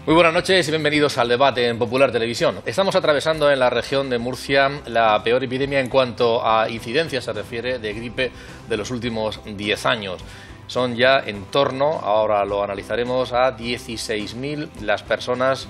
Muy buenas noches y bienvenidos al debate en Popular Televisión. Estamos atravesando en la región de Murcia la peor epidemia en cuanto a incidencia se refiere de gripe de los últimos 10 años. Son ya en torno, ahora lo analizaremos, a 16.000 las personas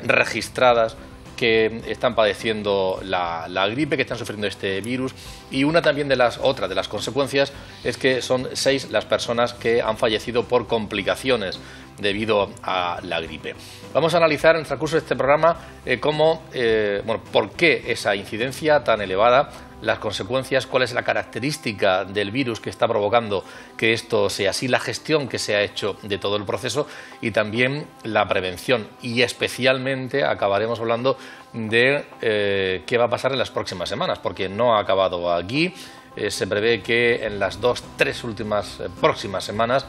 registradas que están padeciendo la gripe, que están sufriendo este virus, y otra de las consecuencias es que son 6 las personas que han fallecido por complicaciones debido a la gripe. Vamos a analizar en el transcurso de este programa por qué esa incidencia tan elevada, las consecuencias, cuál es la característica del virus que está provocando que esto sea así, la gestión que se ha hecho de todo el proceso y también la prevención. Y especialmente acabaremos hablando de qué va a pasar en las próximas semanas, porque no ha acabado aquí. Se prevé que en las 2-3 próximas semanas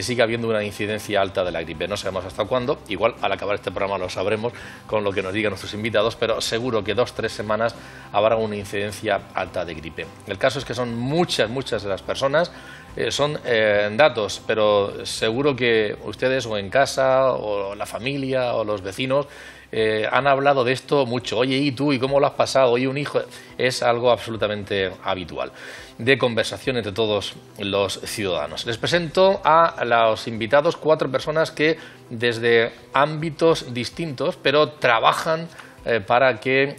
sigue habiendo una incidencia alta de la gripe. No sabemos hasta cuándo, igual al acabar este programa lo sabremos con lo que nos digan nuestros invitados, pero seguro que 2-3 semanas habrá una incidencia alta de gripe. El caso es que son muchas de las personas, son datos, pero seguro que ustedes o en casa o la familia o los vecinos han hablado de esto mucho. Oye, ¿y tú? ¿Y cómo lo has pasado? Oye, un hijo. Es algo absolutamente habitual de conversación entre todos los ciudadanos. Les presento a los invitados, 4 personas que desde ámbitos distintos, pero trabajan para que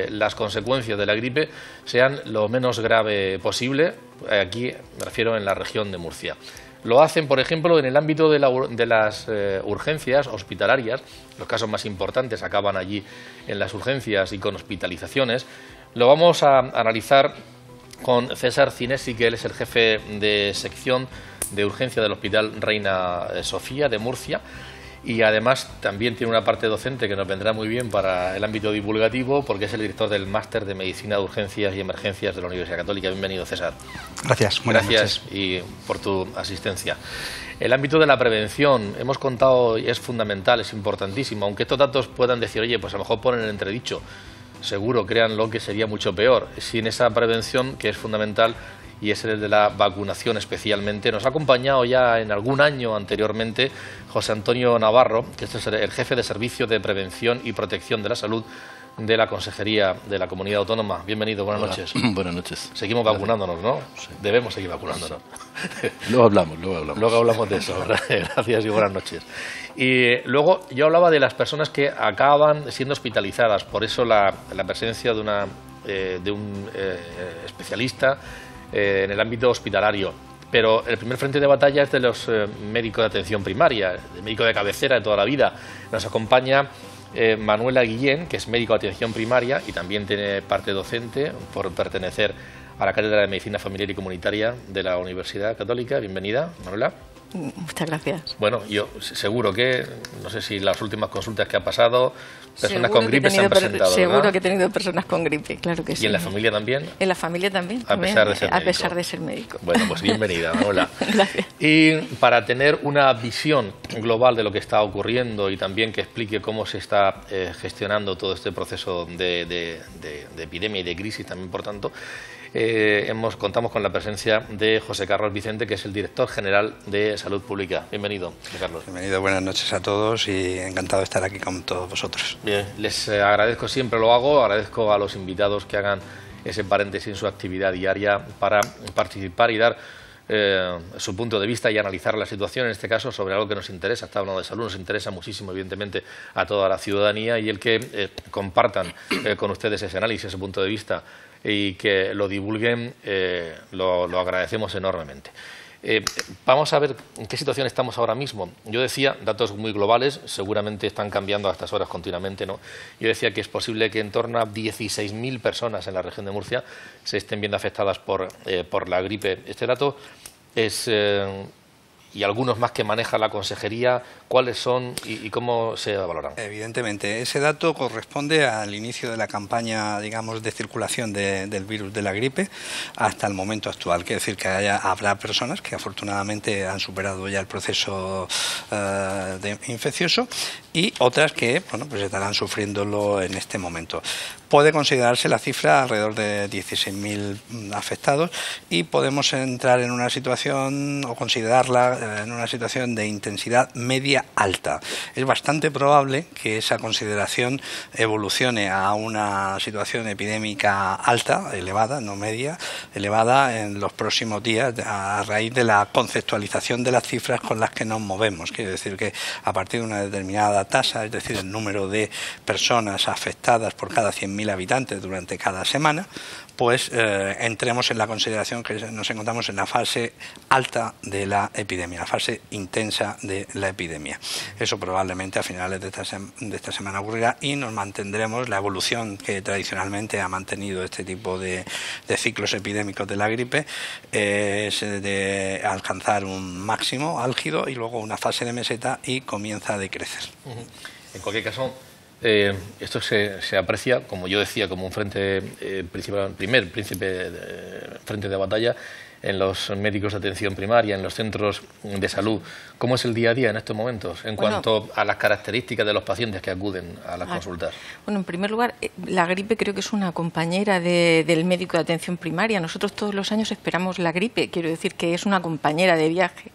las consecuencias de la gripe sean lo menos grave posible. Aquí me refiero en la región de Murcia. Lo hacen, por ejemplo, en el ámbito de las urgencias hospitalarias. Los casos más importantes acaban allí en las urgencias y con hospitalizaciones. Lo vamos a analizar con César Cinesi, que él es el jefe de sección de urgencia del Hospital Reina Sofía de Murcia. Y además también tiene una parte docente que nos vendrá muy bien para el ámbito divulgativo, porque es el director del Máster de Medicina de Urgencias y Emergencias de la Universidad Católica. Bienvenido, César. Gracias. Gracias y por tu asistencia. El ámbito de la prevención, hemos contado, es fundamental, es importantísimo, aunque estos datos puedan decir, oye, pues a lo mejor ponen en entredicho. Seguro, créanlo, que sería mucho peor sin esa prevención que es fundamental, y es el de la vacunación especialmente. Nos ha acompañado ya en algún año anteriormente José Antonio Navarro, que es el jefe de Servicio de Prevención y Protección de la Salud de la Consejería de la Comunidad Autónoma. Bienvenido, buenas noches. Buenas noches. Seguimos vacunándonos, ¿no? Sí. Debemos seguir vacunándonos. Sí. Luego hablamos. Luego hablamos de eso. Gracias y buenas noches. Y luego yo hablaba de las personas que acaban siendo hospitalizadas, por eso la presencia de un especialista en el ámbito hospitalario. Pero el primer frente de batalla es de los médicos de atención primaria, el médico de cabecera de toda la vida. Nos acompaña Manuela Guillén, que es médico de atención primaria y también tiene parte docente por pertenecer a la cátedra de Medicina Familiar y Comunitaria de la Universidad Católica. Bienvenida, Manuela. Muchas gracias. Bueno, yo seguro que, no sé si las últimas consultas que ha pasado, personas con gripe se han presentado, seguro ¿verdad? Que he tenido personas con gripe, claro que sí. ¿Y en la familia también? En la familia también. A pesar de ser médico. Bueno, pues bienvenida, Manuela. Gracias. Y para tener una visión global de lo que está ocurriendo y también que explique cómo se está gestionando todo este proceso de epidemia y de crisis también, por tanto, contamos con la presencia de José Carlos Vicente, que es el director general de Salud Pública. Bienvenido, José Carlos. Bienvenido, buenas noches a todos y encantado de estar aquí con todos vosotros. Bien, les agradezco, siempre lo hago, agradezco a los invitados que hagan ese paréntesis en su actividad diaria para participar y dar su punto de vista y analizar la situación, en este caso sobre algo que nos interesa. Está hablando de salud, nos interesa muchísimo, evidentemente, a toda la ciudadanía, y el que compartan con ustedes ese análisis, ese punto de vista, y que lo divulguen, lo agradecemos enormemente. Vamos a ver en qué situación estamos ahora mismo. Yo decía, datos muy globales, seguramente están cambiando a estas horas continuamente, ¿no? Yo decía que es posible que en torno a 16.000 personas en la región de Murcia se estén viendo afectadas por la gripe. Este dato es y algunos más que maneja la consejería, ¿cuáles son y cómo se valoran? Evidentemente, ese dato corresponde al inicio de la campaña, digamos, de circulación del virus de la gripe hasta el momento actual. Quiere decir que habrá personas que afortunadamente han superado ya el proceso infeccioso y otras que, bueno, pues estarán sufriéndolo en este momento. Puede considerarse la cifra alrededor de 16.000 afectados y podemos entrar en una situación o considerarla en una situación de intensidad media alta. Es bastante probable que esa consideración evolucione a una situación epidémica alta, elevada, no media, elevada en los próximos días a raíz de la conceptualización de las cifras con las que nos movemos. Quiere decir que a partir de una determinada tasa, es decir, el número de personas afectadas por cada 100.000 habitantes durante cada semana, pues entremos en la consideración que nos encontramos en la fase alta de la epidemia, la fase intensa de la epidemia. Eso probablemente a finales de esta semana ocurrirá y nos mantendremos la evolución que tradicionalmente ha mantenido este tipo de ciclos epidémicos de la gripe, es de alcanzar un máximo álgido y luego una fase de meseta y comienza a decrecer. En cualquier caso, esto se aprecia, como yo decía, como un frente primer frente de batalla en los médicos de atención primaria, en los centros de salud. ¿Cómo es el día a día en estos momentos en cuanto a las características de los pacientes que acuden a las consultas? Bueno, en primer lugar, la gripe creo que es una compañera del médico de atención primaria. Nosotros todos los años esperamos la gripe, quiero decir que es una compañera de viaje.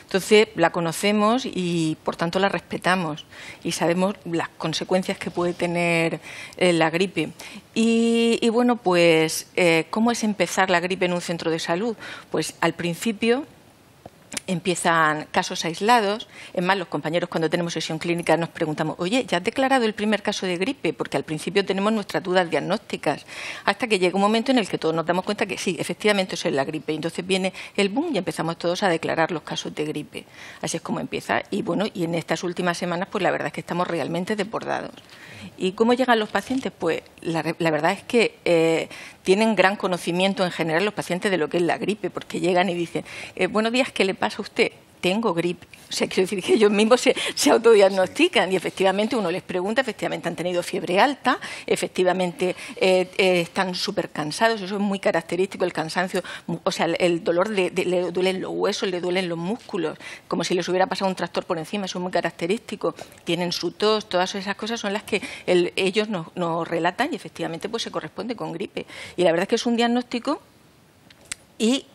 Entonces la conocemos y por tanto la respetamos y sabemos las consecuencias que puede tener la gripe. Y bueno, pues ¿cómo es empezar la gripe en un centro de salud? Pues al principio empiezan casos aislados. Es más, los compañeros cuando tenemos sesión clínica nos preguntamos, oye, ¿ya has declarado el primer caso de gripe? Porque al principio tenemos nuestras dudas diagnósticas, hasta que llega un momento en el que todos nos damos cuenta que sí, efectivamente eso es la gripe. Y entonces viene el boom y empezamos todos a declarar los casos de gripe. Así es como empieza. Y bueno, y en estas últimas semanas, pues la verdad es que estamos realmente desbordados. ¿Y cómo llegan los pacientes? Pues la verdad es que tienen gran conocimiento en general los pacientes de lo que es la gripe, porque llegan y dicen, buenos días, ¿qué le pasa a usted? Tengo gripe. O sea, quiero decir que ellos mismos se autodiagnostican y efectivamente uno les pregunta, efectivamente han tenido fiebre alta, efectivamente están súper cansados, eso es muy característico, el cansancio, o sea, el dolor, le duelen los huesos, le duelen los músculos, como si les hubiera pasado un tractor por encima, eso es muy característico. Tienen su tos, todas esas cosas son las que ellos nos relatan y efectivamente pues se corresponde con gripe. Y la verdad es que es un diagnóstico y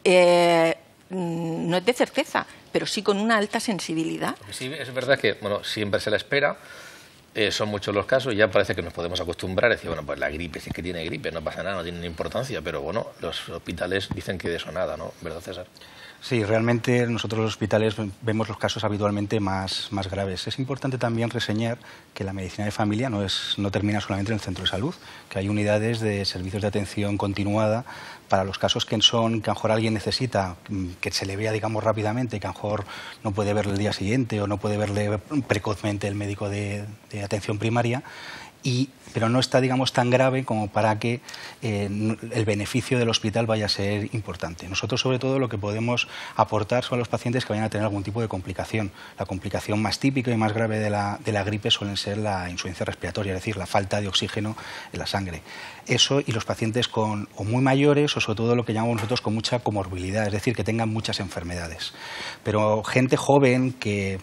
no es de certeza, pero sí con una alta sensibilidad. Sí, es verdad que bueno, siempre se la espera, son muchos los casos y ya parece que nos podemos acostumbrar a decir, bueno, pues la gripe, si es que tiene gripe, no pasa nada, no tiene importancia, pero bueno, los hospitales dicen que de eso nada, ¿no? ¿Verdad, César? Sí, realmente nosotros los hospitales vemos los casos habitualmente más graves. Es importante también reseñar que la medicina de familia no termina solamente en el centro de salud, que hay unidades de servicios de atención continuada para los casos que a lo mejor alguien necesita que se le vea, digamos, rápidamente, que a lo mejor no puede verle el día siguiente o no puede verle precozmente el médico de atención primaria. Pero no está, digamos, tan grave como para que el beneficio del hospital vaya a ser importante. Nosotros, sobre todo, lo que podemos aportar son a los pacientes que vayan a tener algún tipo de complicación. La complicación más típica y más grave de la gripe suelen ser la insuficiencia respiratoria, es decir, la falta de oxígeno en la sangre. Eso y los pacientes o muy mayores o sobre todo lo que llamamos nosotros con mucha comorbilidad, es decir, que tengan muchas enfermedades. Pero gente joven,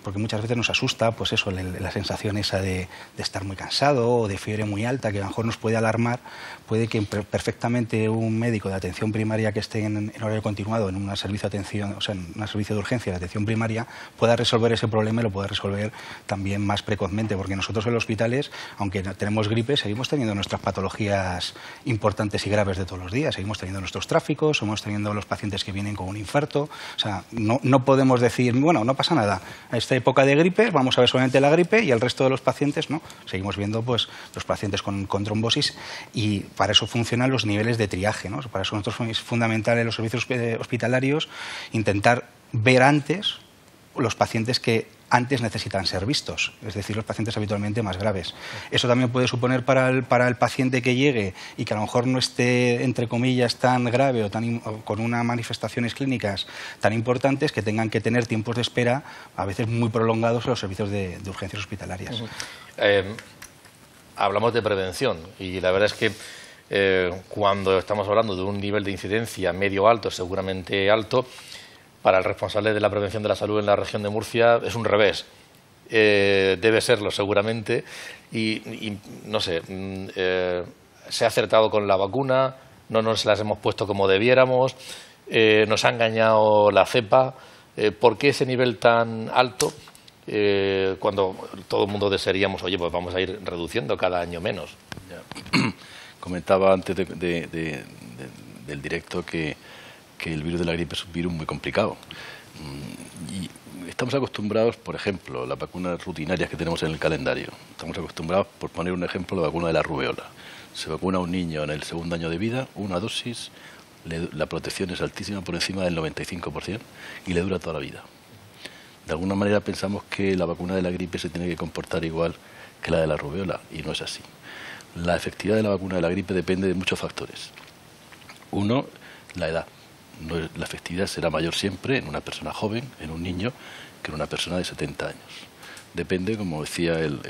porque muchas veces nos asusta, pues eso, la sensación esa de estar muy cansado o de fiebre muy alta, que a lo mejor nos puede alarmar, puede que perfectamente un médico de atención primaria que esté en horario continuado en un servicio de atención, o sea, en un servicio de urgencia de atención primaria, pueda resolver ese problema y lo pueda resolver también más precozmente, porque nosotros en los hospitales, aunque tenemos gripe, seguimos teniendo nuestras patologías importantes y graves de todos los días, seguimos teniendo nuestros tráficos, seguimos teniendo los pacientes que vienen con un infarto, o sea, no podemos decir, bueno, no pasa nada, a esta época de gripe vamos a ver solamente la gripe y el resto de los pacientes no, seguimos viendo pues los pacientes con trombosis y para eso funcionan los niveles de triaje, ¿no? Para eso nosotros es fundamental en los servicios hospitalarios intentar ver antes los pacientes que antes necesitan ser vistos, es decir, los pacientes habitualmente más graves. Eso también puede suponer para el paciente que llegue y que a lo mejor no esté, entre comillas, tan grave o con unas manifestaciones clínicas tan importantes, que tengan que tener tiempos de espera a veces muy prolongados en los servicios de urgencias hospitalarias. Hablamos de prevención y la verdad es que cuando estamos hablando de un nivel de incidencia medio alto, seguramente alto, para el responsable de la prevención de la salud en la región de Murcia es un revés. Debe serlo seguramente y no sé, se ha acertado con la vacuna, no nos las hemos puesto como debiéramos, nos ha engañado la cepa. ¿Por qué ese nivel tan alto cuando todo el mundo desearíamos, oye, pues vamos a ir reduciendo cada año menos? Ya. Comentaba antes del directo que el virus de la gripe es un virus muy complicado. Y estamos acostumbrados, por ejemplo, las vacunas rutinarias que tenemos en el calendario. Estamos acostumbrados, por poner un ejemplo, la vacuna de la rubéola. Se vacuna a un niño en el segundo año de vida, una dosis, la protección es altísima, por encima del 95%, y le dura toda la vida. De alguna manera pensamos que la vacuna de la gripe se tiene que comportar igual que la de la rubéola, y no es así. La efectividad de la vacuna de la gripe depende de muchos factores. Uno, la edad. La efectividad será mayor siempre en una persona joven, en un niño, que en una persona de 70 años. Depende, como decía el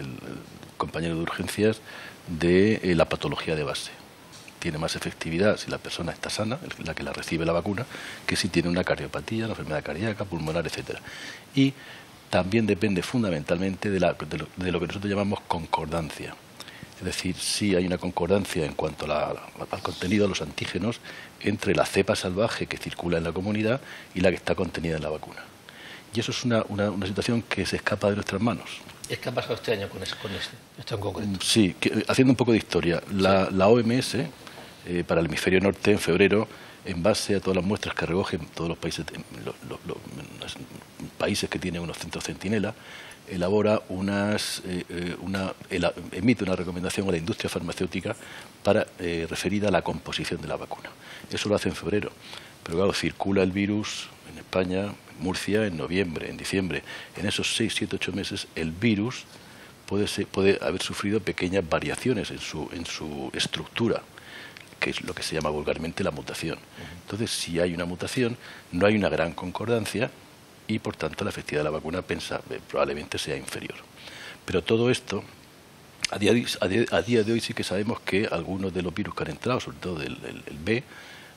compañero de urgencias, de la patología de base. Tiene más efectividad si la persona está sana, la que la recibe la vacuna, que si tiene una cardiopatía, una enfermedad cardíaca, pulmonar, etcétera. Y también depende fundamentalmente de lo que nosotros llamamos concordancia. Es decir, si hay una concordancia en cuanto al contenido de los antígenos entre la cepa salvaje que circula en la comunidad y la que está contenida en la vacuna. Y eso es una situación que se escapa de nuestras manos. ¿Qué ha pasado este año con esto en concreto? Sí, haciendo un poco de historia. La OMS, para el hemisferio norte, en febrero, en base a todas las muestras que recogen todos los países, los países que tienen unos centros centinela, elabora emite una recomendación a la industria farmacéutica referida a la composición de la vacuna. Eso lo hace en febrero, pero claro, circula el virus en España, en Murcia, en noviembre, en diciembre. En esos 6, 7, 8 meses el virus puede haber sufrido pequeñas variaciones en su estructura, que es lo que se llama vulgarmente la mutación. Entonces, si hay una mutación, no hay una gran concordancia, y por tanto la efectividad de la vacuna probablemente sea inferior. Pero todo esto, a día de hoy sí que sabemos que algunos de los virus que han entrado, sobre todo el B,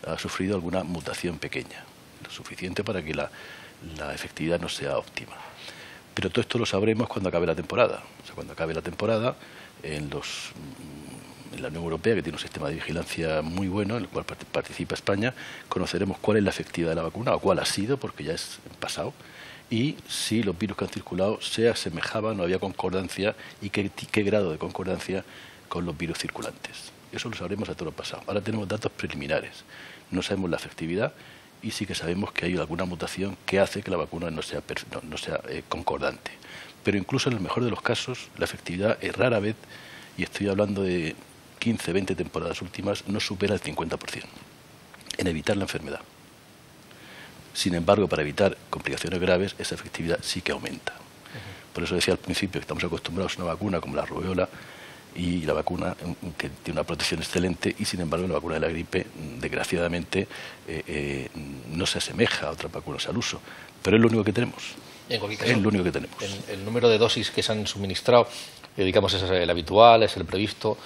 ha sufrido alguna mutación pequeña, lo suficiente para que la efectividad no sea óptima. Pero todo esto lo sabremos cuando acabe la temporada. O sea, cuando acabe la temporada, en la Unión Europea, que tiene un sistema de vigilancia muy bueno, en el cual participa España, conoceremos cuál es la efectividad de la vacuna, o cuál ha sido, porque ya es pasado, y si los virus que han circulado se asemejaban, no había concordancia, y qué grado de concordancia con los virus circulantes. Eso lo sabremos a todo lo pasado. Ahora tenemos datos preliminares. No sabemos la efectividad, y sí que sabemos que hay alguna mutación que hace que la vacuna no sea concordante. Pero incluso en el mejor de los casos, la efectividad es rara vez, y estoy hablando de 15, 20 temporadas últimas, no supera el 50% en evitar la enfermedad. Sin embargo, para evitar complicaciones graves, esa efectividad sí que aumenta. Por eso decía al principio que estamos acostumbrados a una vacuna como la rubéola, y la vacuna que tiene una protección excelente, y sin embargo la vacuna de la gripe, desgraciadamente, no se asemeja a otras vacunas al uso. Pero es lo único que tenemos. Es lo único que tenemos. El número de dosis que se han suministrado, digamos, es el habitual, es el previsto.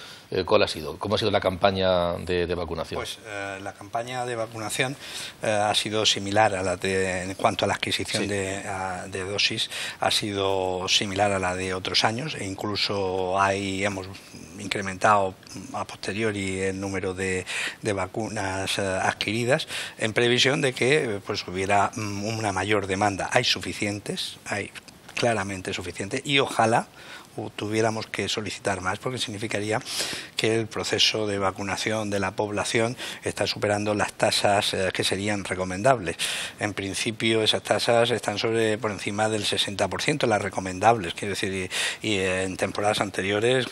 ¿Cuál ha sido? ¿Cómo ha sido la campaña de vacunación? Pues la campaña de vacunación ha sido similar a la en cuanto a la adquisición de dosis, ha sido similar a la de otros años, e incluso hemos incrementado a posteriori el número de vacunas adquiridas en previsión de que pues hubiera una mayor demanda. Hay suficientes, hay claramente suficientes, y ojalá tuviéramos que solicitar más, porque significaría que el proceso de vacunación de la población está superando las tasas que serían recomendables. En principio esas tasas están por encima del 60%, las recomendables, quiero decir, y en temporadas anteriores,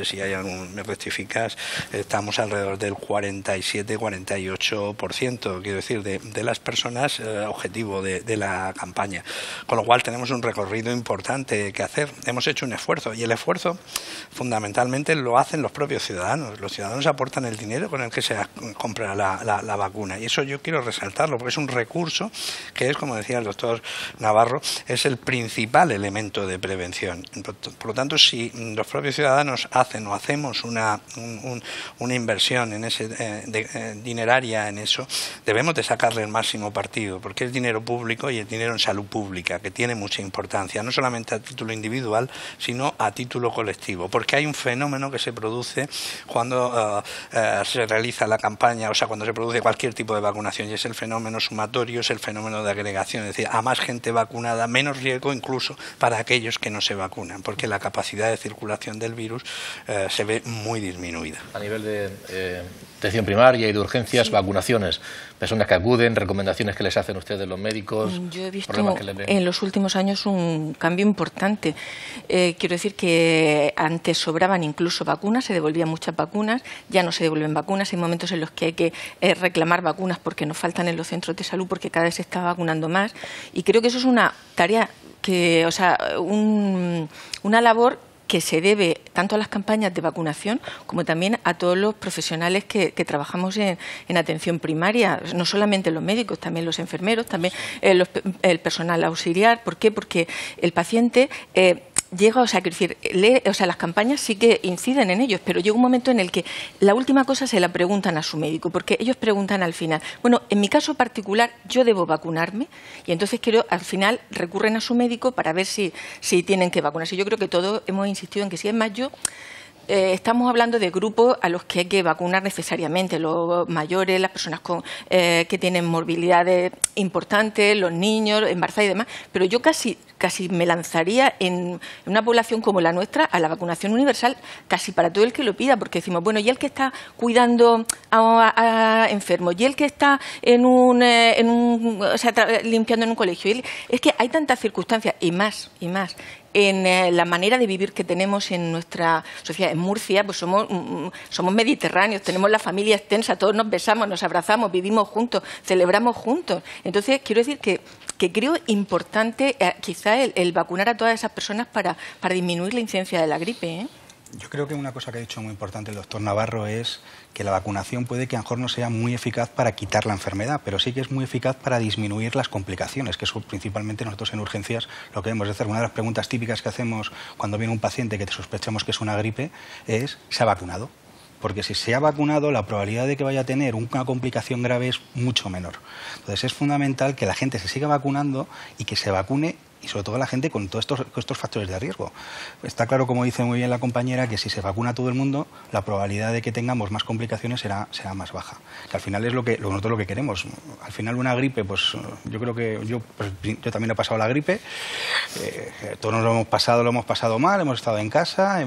si hay algún, me rectificas, estamos alrededor del 47-48%, quiero decir, de las personas objetivo de la campaña. Con lo cual tenemos un recorrido importante que hacer. Hemos hecho un esfuerzo, y el esfuerzo fundamentalmente lo hacen los propios ciudadanos. Los ciudadanos aportan el dinero con el que se compra la vacuna, y eso yo quiero resaltarlo, porque es un recurso que es, como decía el doctor Navarro, es el principal elemento de prevención. Por lo tanto, si los propios ciudadanos hacen o hacemos una inversión en dineraria en eso, debemos de sacarle el máximo partido, porque es dinero público y es dinero en salud pública, que tiene mucha importancia, no solamente a título individual, sino a título colectivo, porque hay un fenómeno que se produce cuando se realiza la campaña, o sea, cuando se produce cualquier tipo de vacunación, y es el fenómeno sumatorio, es el fenómeno de agregación, es decir, a más gente vacunada, menos riesgo incluso para aquellos que no se vacunan, porque la capacidad de circulación del virus se ve muy disminuida. A nivel de atención primaria y de urgencias, vacunaciones, personas que acuden, recomendaciones que les hacen ustedes los médicos. Yo he visto en los últimos años un cambio importante. Quiero decir que antes sobraban incluso vacunas, se devolvían muchas vacunas, ya no se devuelven vacunas, hay momentos en los que hay que reclamar vacunas porque nos faltan en los centros de salud, porque cada vez se está vacunando más, y creo que eso es una tarea que, o sea, una labor que se debe tanto a las campañas de vacunación como también a todos los profesionales que trabajamos en atención primaria, no solamente los médicos, también los enfermeros, también el personal auxiliar. ¿Por qué? Porque el paciente llega, o sea, quiero decir, las campañas sí que inciden en ellos, pero llega un momento en el que la última cosa se la preguntan a su médico, porque ellos preguntan al final, bueno, en mi caso particular, yo debo vacunarme, y entonces al final recurren a su médico para ver si tienen que vacunarse. Yo creo que todos hemos insistido en que sí. Es más, estamos hablando de grupos a los que hay que vacunar necesariamente, los mayores, las personas que tienen morbilidades importantes, los niños, embarazadas y demás, pero yo casi me lanzaría en una población como la nuestra a la vacunación universal casi para todo el que lo pida, porque decimos, bueno, y el que está cuidando a enfermos, y el que está limpiando en un colegio, es que hay tantas circunstancias y más en la manera de vivir que tenemos en nuestra sociedad. En Murcia, pues somos mediterráneos, tenemos la familia extensa, todos nos besamos, nos abrazamos, vivimos juntos, celebramos juntos. Entonces, quiero decir que creo importante quizá el vacunar a todas esas personas para disminuir la incidencia de la gripe, ¿eh? Yo creo que una cosa que ha dicho muy importante el doctor Navarro es que la vacunación puede que a lo mejor no sea muy eficaz para quitar la enfermedad, pero sí que es muy eficaz para disminuir las complicaciones, que eso principalmente nosotros en urgencias lo que vemos. Es decir, una de las preguntas típicas que hacemos cuando viene un paciente que sospechamos que es una gripe es, ¿se ha vacunado? Porque si se ha vacunado, la probabilidad de que vaya a tener una complicación grave es mucho menor. Entonces es fundamental que la gente se siga vacunando y que se vacune, y sobre todo la gente con todos estos factores de riesgo. Está claro, como dice muy bien la compañera, que si se vacuna a todo el mundo, la probabilidad de que tengamos más complicaciones será más baja. Que al final es nosotros lo que queremos. Al final una gripe, pues yo creo que yo también he pasado la gripe, todos nos lo hemos pasado mal, hemos estado en casa,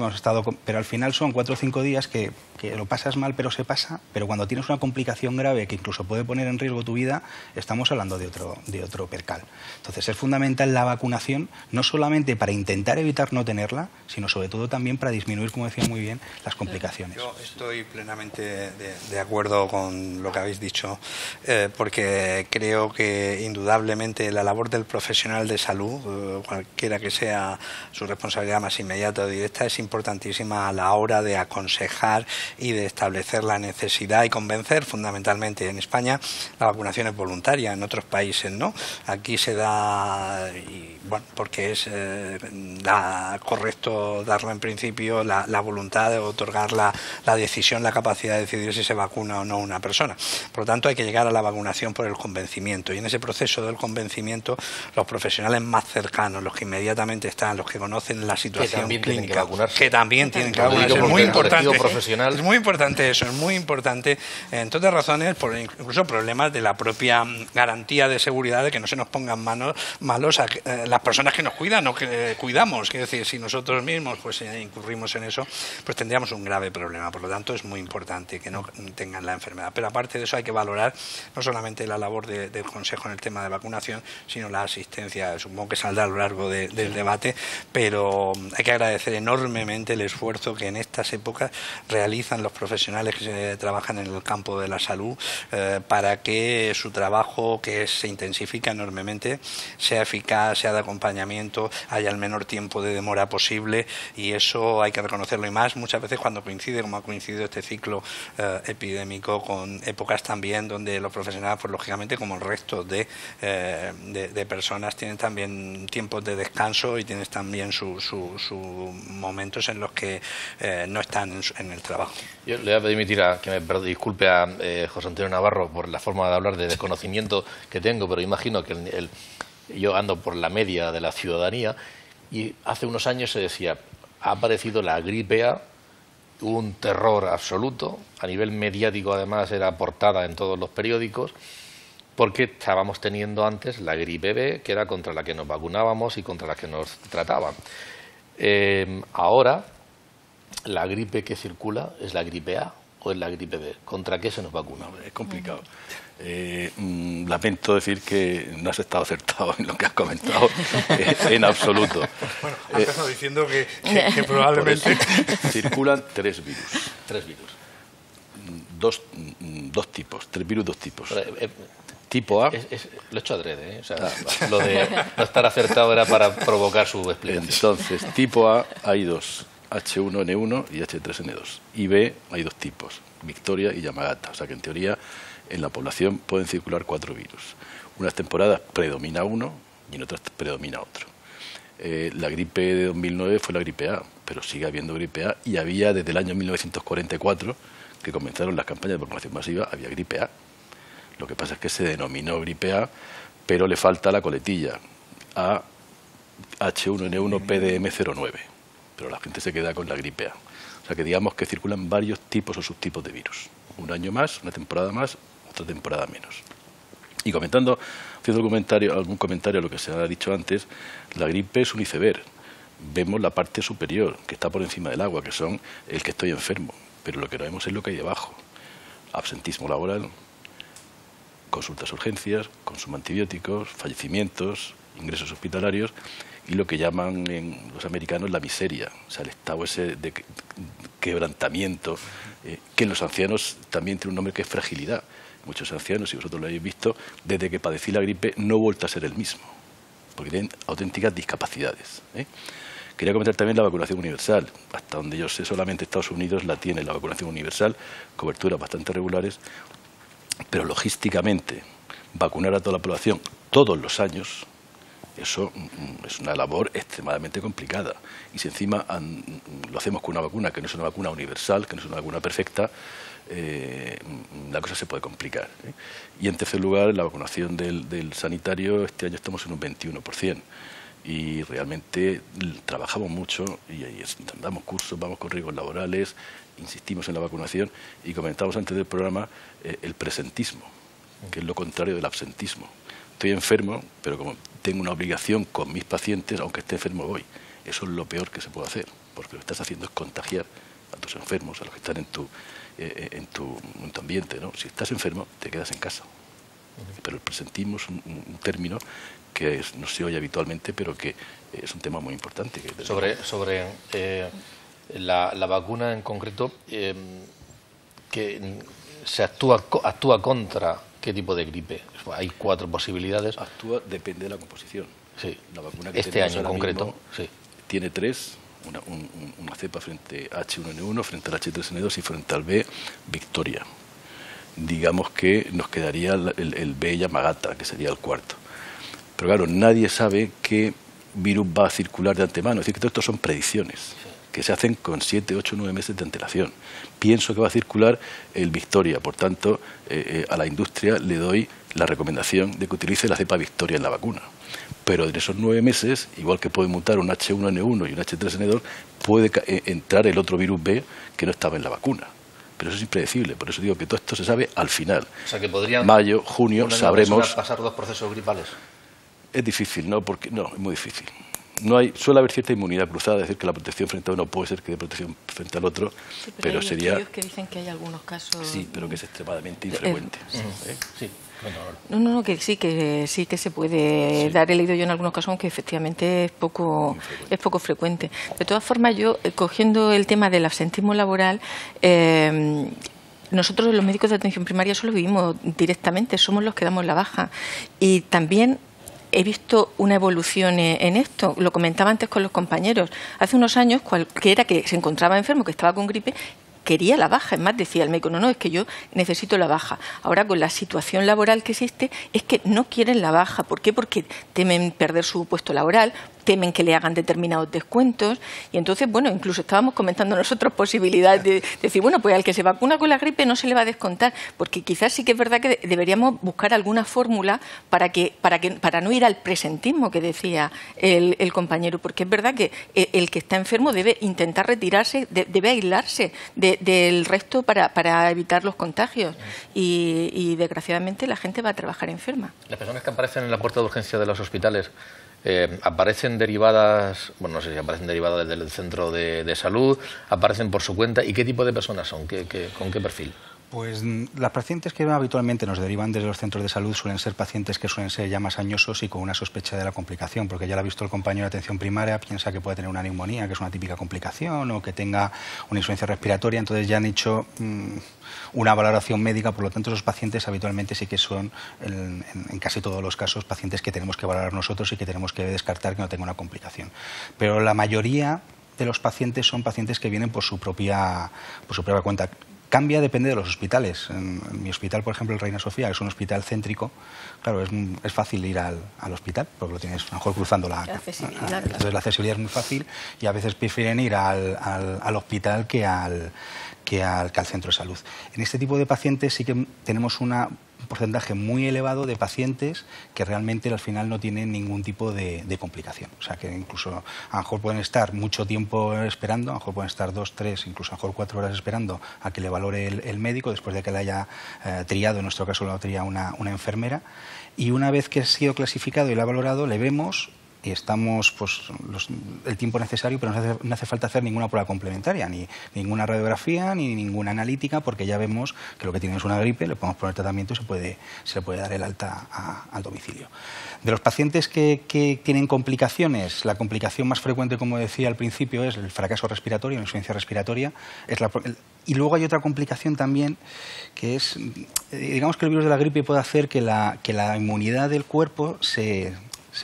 pero al final son 4 o 5 días que lo pasas mal, pero se pasa, pero cuando tienes una complicación grave que incluso puede poner en riesgo tu vida, estamos hablando de otro percal. Entonces es fundamental la vacunación, no solamente para intentar evitar no tenerla, sino sobre todo también para disminuir, como decía muy bien, las complicaciones. Yo estoy plenamente de acuerdo con lo que habéis dicho, porque creo que indudablemente la labor del profesional de salud, cualquiera que sea su responsabilidad más inmediata o directa, es importantísima a la hora de aconsejar y de establecer la necesidad y convencer. Fundamentalmente en España la vacunación es voluntaria, en otros países no. Aquí se da, porque es correcto darla en principio, la voluntad de otorgar la decisión, la capacidad de decidir si se vacuna o no una persona. Por lo tanto, hay que llegar a la vacunación por el convencimiento, y en ese proceso del convencimiento los profesionales más cercanos, los que inmediatamente están, los que conocen la situación clínica, que también tienen que vacunarse. Es muy importante. Es muy importante eso, es muy importante, entre otras razones, por incluso problemas de la propia garantía de seguridad, de que no se nos pongan malos las personas que nos cuidan o que cuidamos. Quiero decir, si nosotros mismos pues incurrimos en eso, pues tendríamos un grave problema. Por lo tanto, es muy importante que no tengan la enfermedad. Pero aparte de eso, hay que valorar no solamente la labor del Consejo en el tema de vacunación, sino la asistencia. Supongo que saldrá a lo largo del debate, pero hay que agradecer enormemente el esfuerzo que en estas épocas realizan los profesionales que trabajan en el campo de la salud para que su trabajo, que se intensifica enormemente, sea eficaz, sea de acompañamiento, haya el menor tiempo de demora posible, y eso hay que reconocerlo, y más muchas veces cuando coincide, como ha coincidido este ciclo epidémico, con épocas también donde los profesionales, pues lógicamente como el resto de personas, tienen también tiempos de descanso y tienen también sus momentos en los que no están en el trabajo. Yo le voy a permitir que me disculpe a José Antonio Navarro por la forma de hablar de desconocimiento que tengo, pero imagino que yo ando por la media de la ciudadanía, y hace unos años se decía, ha aparecido la gripe A, hubo un terror absoluto, a nivel mediático además era portada en todos los periódicos, porque estábamos teniendo antes la gripe B, que era contra la que nos vacunábamos y contra la que nos trataban. Ahora, la gripe que circula es la gripe A o es la gripe B. ¿Contra qué se nos vacuna? Es complicado. Lamento decir que no has estado acertado en lo que has comentado en absoluto. Bueno, has empezado diciendo que probablemente circulan tres virus. Dos tipos, tres virus, dos tipos. Tipo A. Lo he hecho adrede, ¿eh? O sea, lo de no estar acertado era para provocar su explicación. Entonces, tipo A hay dos, H1N1 y H3N2. Y B hay dos tipos, Victoria y Yamagata. O sea que en teoría en la población pueden circular cuatro virus. Unas temporadas predomina uno y en otras predomina otro. La gripe de 2009 fue la gripe A, pero sigue habiendo gripe A, y había desde el año 1944, que comenzaron las campañas de vacunación masiva, había gripe A. Lo que pasa es que se denominó gripe A, pero le falta la coletilla, A H1N1 PDM09, pero la gente se queda con la gripe A. O sea que digamos que circulan varios tipos o subtipos de virus. Un año más, una temporada más, otra temporada menos. Y haciendo algún comentario a lo que se ha dicho antes, la gripe es un iceberg. Vemos la parte superior, que está por encima del agua, que son el que estoy enfermo, pero lo que no vemos es lo que hay debajo. Absentismo laboral, consultas urgencias, consumo de antibióticos, fallecimientos, ingresos hospitalarios y lo que llaman en los americanos la miseria, o sea, el estado ese de quebrantamiento, que en los ancianos también tiene un nombre que es fragilidad. Muchos ancianos, si vosotros lo habéis visto, desde que padecí la gripe no he vuelto a ser el mismo, porque tienen auténticas discapacidades. Quería comentar también la vacunación universal. Hasta donde yo sé, solamente Estados Unidos la tiene, la vacunación universal, coberturas bastante regulares, pero logísticamente vacunar a toda la población todos los años, eso es una labor extremadamente complicada. Y si encima lo hacemos con una vacuna que no es una vacuna universal, que no es una vacuna perfecta, la cosa se puede complicar. Y en tercer lugar, la vacunación del sanitario, este año estamos en un 21%. Y realmente trabajamos mucho y damos cursos, vamos con riesgos laborales, insistimos en la vacunación y comentamos antes del programa el presentismo, que es lo contrario del absentismo. Estoy enfermo, pero como tengo una obligación con mis pacientes, aunque esté enfermo voy. Eso es lo peor que se puede hacer, porque lo que estás haciendo es contagiar a tus enfermos, a los que están en tu ambiente, ¿no? Si estás enfermo, te quedas en casa. Pero el presentismo es un término que no se oye habitualmente, pero que es un tema muy importante. Sobre la vacuna en concreto, que se actúa contra ¿qué tipo de gripe? Hay 4 posibilidades. Depende de la composición. Sí. La vacuna que este año en concreto sí. Tiene 3, una cepa frente a H1N1, frente al H3N2 y frente al B, Victoria. Digamos que nos quedaría el B Yamagata, que sería el cuarto. Pero claro, nadie sabe qué virus va a circular de antemano. Es decir, que todo esto son predicciones que se hacen con 7, 8, 9 meses de antelación. Pienso que va a circular el Victoria, por tanto, a la industria le doy la recomendación de que utilice la cepa Victoria en la vacuna. Pero en esos 9 meses, igual que puede mutar un H1N1 y un H3N2, puede entrar el otro virus B que no estaba en la vacuna. Pero eso es impredecible, por eso digo que todo esto se sabe al final. O sea, que podrían, mayo, junio, sabremos. Pasar 2 procesos gripales. Es difícil, ¿no? Porque, no, es muy difícil. Suele haber cierta inmunidad cruzada, es decir, que la protección frente a uno puede ser que dé protección frente al otro, sí, pero hay sería... estudios que dicen que hay algunos casos... Sí, pero que es extremadamente infrecuente. Sí. No, que sí que se puede dar. He leído yo en algunos casos, aunque efectivamente es poco frecuente. De todas formas, yo, cogiendo el tema del absentismo laboral, nosotros los médicos de atención primaria eso lo vivimos directamente, somos los que damos la baja. Y también he visto una evolución en esto. Lo comentaba antes con los compañeros. Hace unos años, cualquiera que se encontraba enfermo, que estaba con gripe, quería la baja. Es más, decía el médico, no, es que yo necesito la baja. Ahora, con la situación laboral que existe, es que no quieren la baja. ¿Por qué? Porque temen perder su puesto laboral, temen que le hagan determinados descuentos. Y entonces, bueno, incluso estábamos comentando nosotros posibilidades de decir, bueno, pues al que se vacuna con la gripe no se le va a descontar, porque quizás sí que es verdad que deberíamos buscar alguna fórmula para no ir al presentismo que decía el compañero, porque es verdad que el que está enfermo debe intentar retirarse, debe aislarse del resto para evitar los contagios. Y desgraciadamente la gente va a trabajar enferma. Las personas que aparecen en la puerta de urgencia de los hospitales aparecen derivadas, bueno, no sé si aparecen derivadas desde el centro de salud, aparecen por su cuenta. ¿Y qué tipo de personas son? ¿Con qué perfil? Pues las pacientes que habitualmente nos derivan desde los centros de salud suelen ser pacientes que suelen ser ya más añosos y con una sospecha de la complicación, porque ya lo ha visto el compañero de atención primaria, piensa que puede tener una neumonía, que es una típica complicación, o que tenga una insuficiencia respiratoria, entonces ya han hecho una valoración médica. Por lo tanto, esos pacientes habitualmente sí que son, en casi todos los casos, pacientes que tenemos que valorar nosotros y que tenemos que descartar que no tenga una complicación. Pero la mayoría de los pacientes son pacientes que vienen por su propia cuenta. Cambia, depende de los hospitales. En mi hospital, por ejemplo, el Reina Sofía, que es un hospital céntrico, claro, es fácil ir al hospital, porque lo tienes a lo mejor cruzando la accesibilidad. Entonces la accesibilidad es muy fácil y a veces prefieren ir al hospital que al centro de salud. En este tipo de pacientes sí que tenemos un porcentaje muy elevado de pacientes que realmente al final no tienen ningún tipo de complicación. O sea, que incluso a lo mejor pueden estar mucho tiempo esperando, a lo mejor pueden estar 2, 3, incluso a lo mejor 4 horas esperando a que le valore el médico después de que le haya triado, en nuestro caso lo ha triado una enfermera, y una vez que ha sido clasificado y lo ha valorado, le vemos y estamos el tiempo necesario, pero no hace falta hacer ninguna prueba complementaria, ni ninguna radiografía, ni ninguna analítica, porque ya vemos que lo que tiene es una gripe, le podemos poner tratamiento y se le puede dar el alta al domicilio. De los pacientes que tienen complicaciones, la complicación más frecuente, como decía al principio, es el fracaso respiratorio, la insuficiencia respiratoria. Y luego hay otra complicación también, que es, digamos que el virus de la gripe puede hacer que la inmunidad del cuerpo se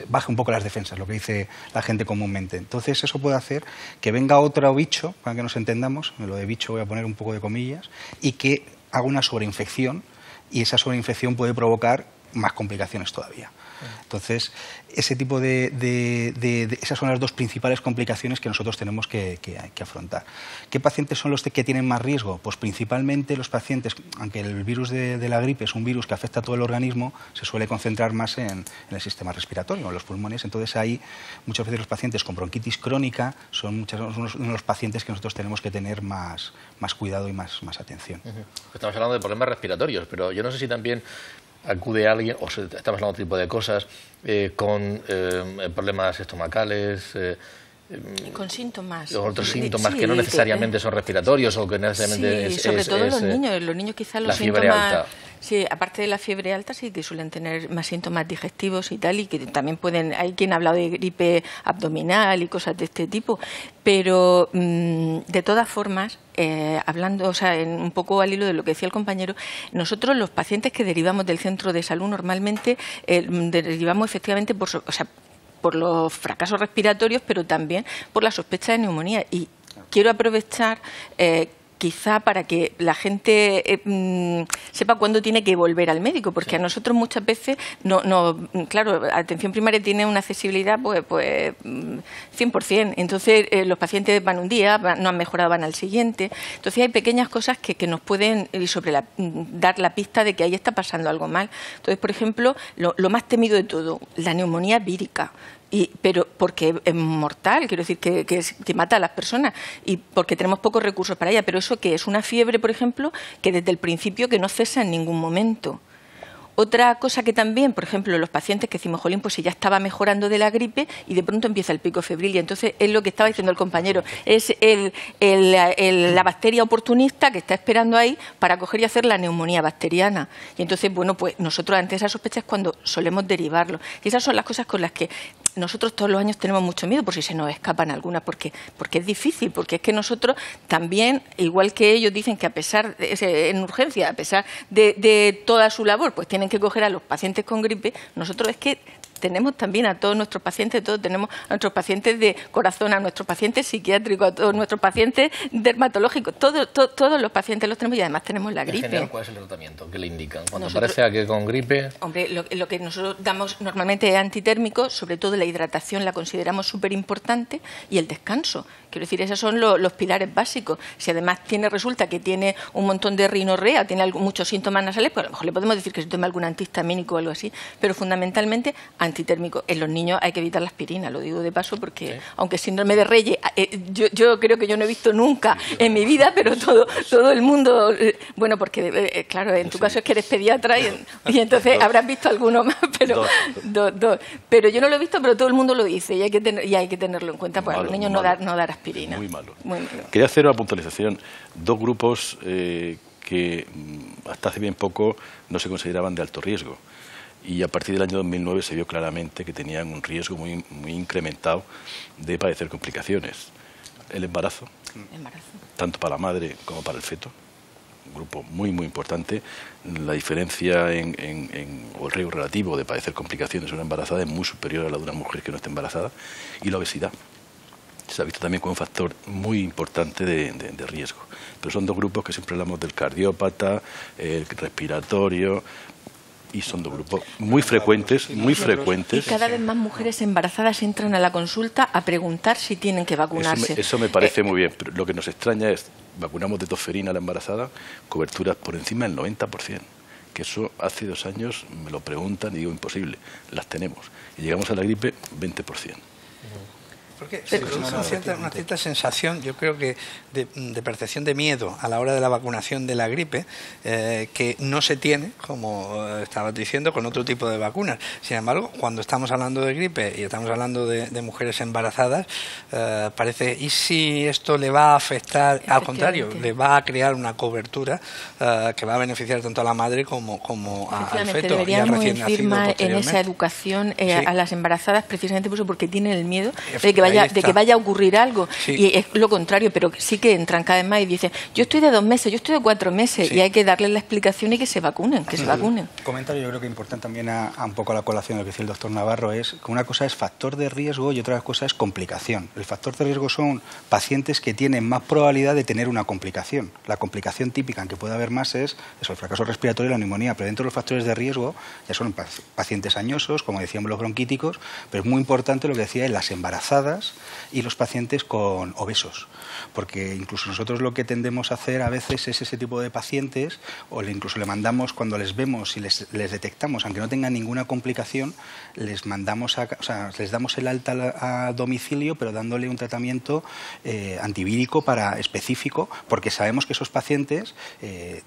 baje un poco las defensas, lo que dice la gente comúnmente. Entonces eso puede hacer que venga otro bicho, para que nos entendamos, lo de bicho voy a poner un poco de comillas, y que haga una sobreinfección, y esa sobreinfección puede provocar más complicaciones todavía. Entonces, ese tipo esas son las dos principales complicaciones que nosotros tenemos que afrontar. ¿Qué pacientes son los que tienen más riesgo? Pues principalmente los pacientes, aunque el virus de la gripe es un virus que afecta a todo el organismo, se suele concentrar más en el sistema respiratorio, en los pulmones. Entonces, ahí muchas veces los pacientes con bronquitis crónica son uno de los pacientes que nosotros tenemos que tener más cuidado y más atención. Estamos hablando de problemas respiratorios, pero yo no sé si también acude alguien, o estamos hablando de otro tipo de cosas, con problemas estomacales, con síntomas. O otros síntomas que no necesariamente son respiratorios o que necesariamente sí, sobre todo los niños quizás los síntomas... fiebre alta. Sí, aparte de la fiebre alta sí que suelen tener más síntomas digestivos y tal, y que también hay quien ha hablado de gripe abdominal y cosas de este tipo, pero de todas formas, hablando, o sea, un poco al hilo de lo que decía el compañero, nosotros los pacientes que derivamos del centro de salud normalmente derivamos efectivamente por los fracasos respiratorios, pero también por la sospecha de neumonía. Y quiero aprovechar quizá para que la gente sepa cuándo tiene que volver al médico, porque a nosotros muchas veces, claro, atención primaria tiene una accesibilidad pues 100%. Entonces, los pacientes van un día, no han mejorado, van al siguiente. Entonces, hay pequeñas cosas que nos pueden dar la pista de que ahí está pasando algo mal. Entonces, por ejemplo, lo más temido de todo, la neumonía vírica. Pero porque es mortal, quiero decir, que mata a las personas, y porque tenemos pocos recursos para ella. Pero eso que es una fiebre, por ejemplo, que desde el principio que no cesa en ningún momento. Otra cosa que también, por ejemplo, los pacientes que decimos, jolín, pues si ya estaba mejorando de la gripe y de pronto empieza el pico febril. Y entonces es lo que estaba diciendo el compañero, es la bacteria oportunista que está esperando ahí para coger y hacer la neumonía bacteriana. Y entonces, bueno, pues nosotros ante esas sospechas es cuando solemos derivarlo. Y esas son las cosas con las que nosotros todos los años tenemos mucho miedo por si se nos escapan algunas, porque es difícil, porque es que nosotros también, igual que ellos dicen que a pesar, en urgencia, a pesar de toda su labor, pues tienen que coger a los pacientes con gripe, nosotros es que tenemos también a todos nuestros pacientes, todos tenemos a nuestros pacientes de corazón, a nuestros pacientes psiquiátricos, a todos nuestros pacientes dermatológicos, todos los pacientes los tenemos y además tenemos la gripe. En general, ¿cuál es el tratamiento que le indican? Cuando parece a que con gripe... Hombre, lo que nosotros damos normalmente es antitérmico, sobre todo la hidratación la consideramos súper importante y el descanso. Quiero decir, esos son los pilares básicos. Si además resulta que tiene un montón de rinorrea, tiene muchos síntomas nasales, pues a lo mejor le podemos decir que se tome algún antihistamínico o algo así, pero fundamentalmente antitérmico. En los niños hay que evitar la aspirina, lo digo de paso porque, aunque síndrome de Reyes, yo creo que yo no he visto nunca en mi vida, pero todo el mundo, bueno, porque claro, en tu caso es que eres pediatra y entonces habrás visto alguno más, pero dos. Pero yo no lo he visto, pero todo el mundo lo dice y hay que tenerlo en cuenta, pues a los niños no dar aspirina. Muy malo. Quería hacer una puntualización. Dos grupos que hasta hace bien poco no se consideraban de alto riesgo y a partir del año 2009 se vio claramente que tenían un riesgo muy incrementado de padecer complicaciones. El embarazo, tanto para la madre como para el feto, un grupo muy importante. La diferencia o el riesgo relativo de padecer complicaciones en una embarazada es muy superior a la de una mujer que no está embarazada. Y la obesidad se ha visto también como un factor muy importante de riesgo. Pero son dos grupos que siempre hablamos del cardiópata, el respiratorio, y son dos grupos muy frecuentes. Y cada vez más mujeres embarazadas entran a la consulta a preguntar si tienen que vacunarse. Eso me parece muy bien, pero lo que nos extraña es, vacunamos de tosferina a la embarazada, coberturas por encima del 90%. Que eso hace 2 años me lo preguntan y digo imposible, las tenemos. Y llegamos a la gripe 20%. Porque se produce una cierta sensación, yo creo que de percepción de miedo a la hora de la vacunación de la gripe, que no se tiene, como estabas diciendo, con otro tipo de vacunas. Sin embargo, cuando estamos hablando de gripe y estamos hablando de mujeres embarazadas, parece, ¿y si esto le va a afectar? Al contrario, le va a crear una cobertura que va a beneficiar tanto a la madre como al feto. Deberíamos infirmar en esa educación a las embarazadas precisamente por eso, porque tienen el miedo de que vaya a ocurrir algo. Sí. Y es lo contrario, pero sí que entran cada vez más y dicen, yo estoy de 2 meses, yo estoy de 4 meses, y hay que darles la explicación y que se vacunen, se vacunen. Comentario, yo creo que importante también a un poco a la colación de lo que decía el doctor Navarro, es que una cosa es factor de riesgo y otra cosa es complicación. El factor de riesgo son pacientes que tienen más probabilidad de tener una complicación. La complicación típica en que puede haber más es el fracaso respiratorio y la neumonía, pero dentro de los factores de riesgo ya son pacientes añosos, como decíamos los bronquíticos, pero es muy importante lo que decía en las embarazadas y los pacientes con obesos, porque incluso nosotros lo que tendemos a hacer a veces es ese tipo de pacientes, o incluso le mandamos cuando les vemos y les detectamos, aunque no tengan ninguna complicación, les mandamos les damos el alta a domicilio, pero dándole un tratamiento antivírico específico, porque sabemos que esos pacientes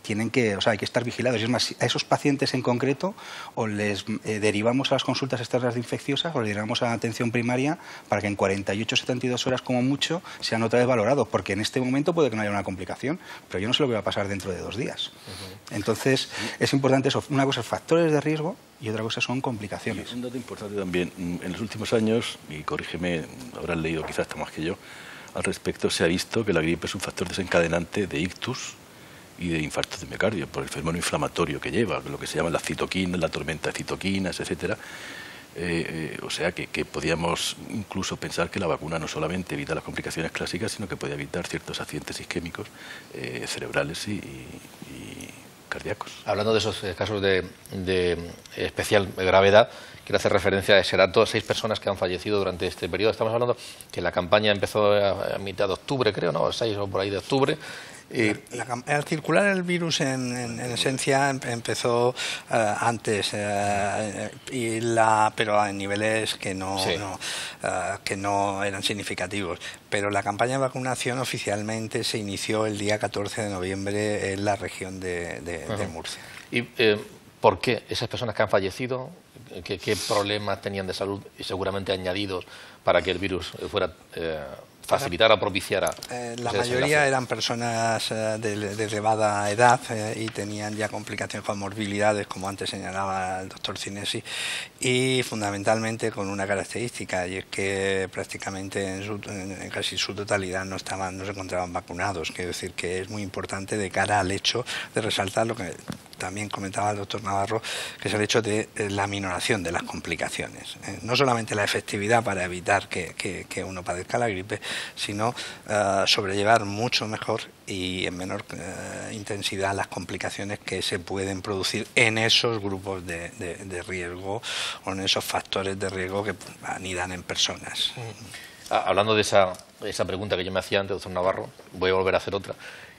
tienen que, hay que estar vigilados. Y es más, a esos pacientes en concreto o les derivamos a las consultas externas infecciosas o les derivamos a la atención primaria para que en 48 72 horas como mucho sean otra vez valorados, porque en este momento puede que no haya una complicación, pero yo no sé lo que va a pasar dentro de 2 días. Entonces, es importante eso. Una cosa es factores de riesgo y otra cosa son complicaciones. Un dato importante también, en los últimos años, y corrígeme, habrás leído quizás hasta más que yo, al respecto se ha visto que la gripe es un factor desencadenante de ictus y de infartos de miocardio, por el fenómeno inflamatorio que lleva, lo que se llama las citoquinas, la tormenta de citoquinas, etcétera. O sea que podíamos incluso pensar que la vacuna no solamente evita las complicaciones clásicas, sino que puede evitar ciertos accidentes isquémicos cerebrales y cardíacos. Hablando de esos casos de especial gravedad, quiero hacer referencia a ese dato, 6 personas que han fallecido durante este periodo. Estamos hablando que la campaña empezó a mitad de octubre, creo, ¿no? 6 o por ahí de octubre. Al circular el virus en esencia empezó antes, pero a niveles que no eran significativos. Pero la campaña de vacunación oficialmente se inició el día 14 de noviembre en la región de Murcia. Y ¿por qué esas personas que han fallecido, qué problemas tenían de salud y seguramente añadidos para que el virus fuera facilitara o propiciara? La mayoría eran personas de elevada edad y tenían ya complicaciones con morbilidades, como antes señalaba el doctor Cinesi, y fundamentalmente con una característica, y es que prácticamente en casi su totalidad no se encontraban vacunados. Quiero decir que es muy importante de cara al hecho de resaltar lo que también comentaba el doctor Navarro, que es el hecho de la minoración de las complicaciones. No solamente la efectividad para evitar que uno padezca la gripe, sino sobrellevar mucho mejor y en menor intensidad las complicaciones que se pueden producir en esos grupos de riesgo o en esos factores de riesgo que anidan en personas. Hablando de esa pregunta que yo me hacía antes, doctor Navarro, voy a volver a hacer otra,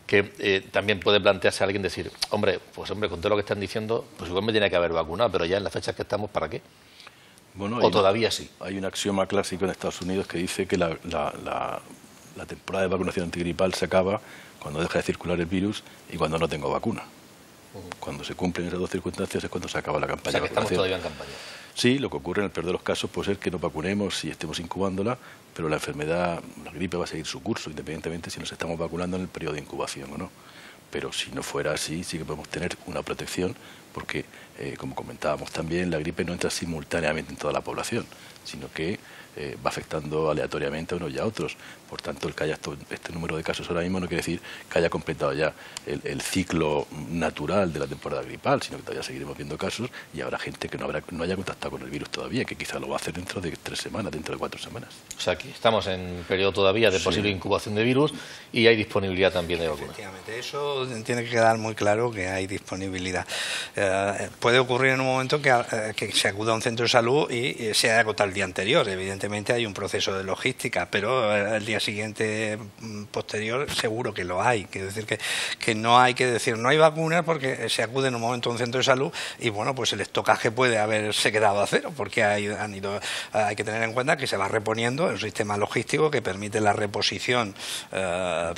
que también puede plantearse a alguien decir, hombre, con todo lo que están diciendo, pues igual me tiene que haber vacunado, pero ya en las fechas que estamos, ¿para qué? Bueno, ¿O todavía sí? Hay un axioma clásico en Estados Unidos que dice que la temporada de vacunación antigripal se acaba cuando deja de circular el virus y cuando no tengo vacuna. Cuando se cumplen esas dos circunstancias es cuando se acaba la campaña. O sea, que estamos todavía en campaña. Sí, lo que ocurre en el peor de los casos puede ser que nos vacunemos y estemos incubándola, pero la enfermedad, la gripe va a seguir su curso, independientemente si nos estamos vacunando en el periodo de incubación o no. Pero si no fuera así, sí que podemos tener una protección, porque, como comentábamos también, la gripe no entra simultáneamente en toda la población, sino que va afectando aleatoriamente a unos y a otros. Por tanto, el que haya este número de casos ahora mismo no quiere decir que haya completado ya el ciclo natural de la temporada gripal, sino que todavía seguiremos viendo casos y habrá gente que no haya contactado con el virus todavía, que quizá lo va a hacer dentro de 3 semanas, dentro de 4 semanas. O sea, que estamos en periodo todavía de posible incubación de virus y hay disponibilidad también de vacunas. Efectivamente, eso tiene que quedar muy claro, que hay disponibilidad. Puede ocurrir en un momento que se acuda a un centro de salud y se haya agotado el día anterior. Evidentemente hay un proceso de logística, pero el día siguiente posterior seguro que lo hay. Quiero decir que no hay que decir no hay vacunas porque se acude en un momento a un centro de salud y bueno, pues el estocaje puede haberse quedado a cero, porque hay que tener en cuenta que se va reponiendo el sistema logístico que permite la reposición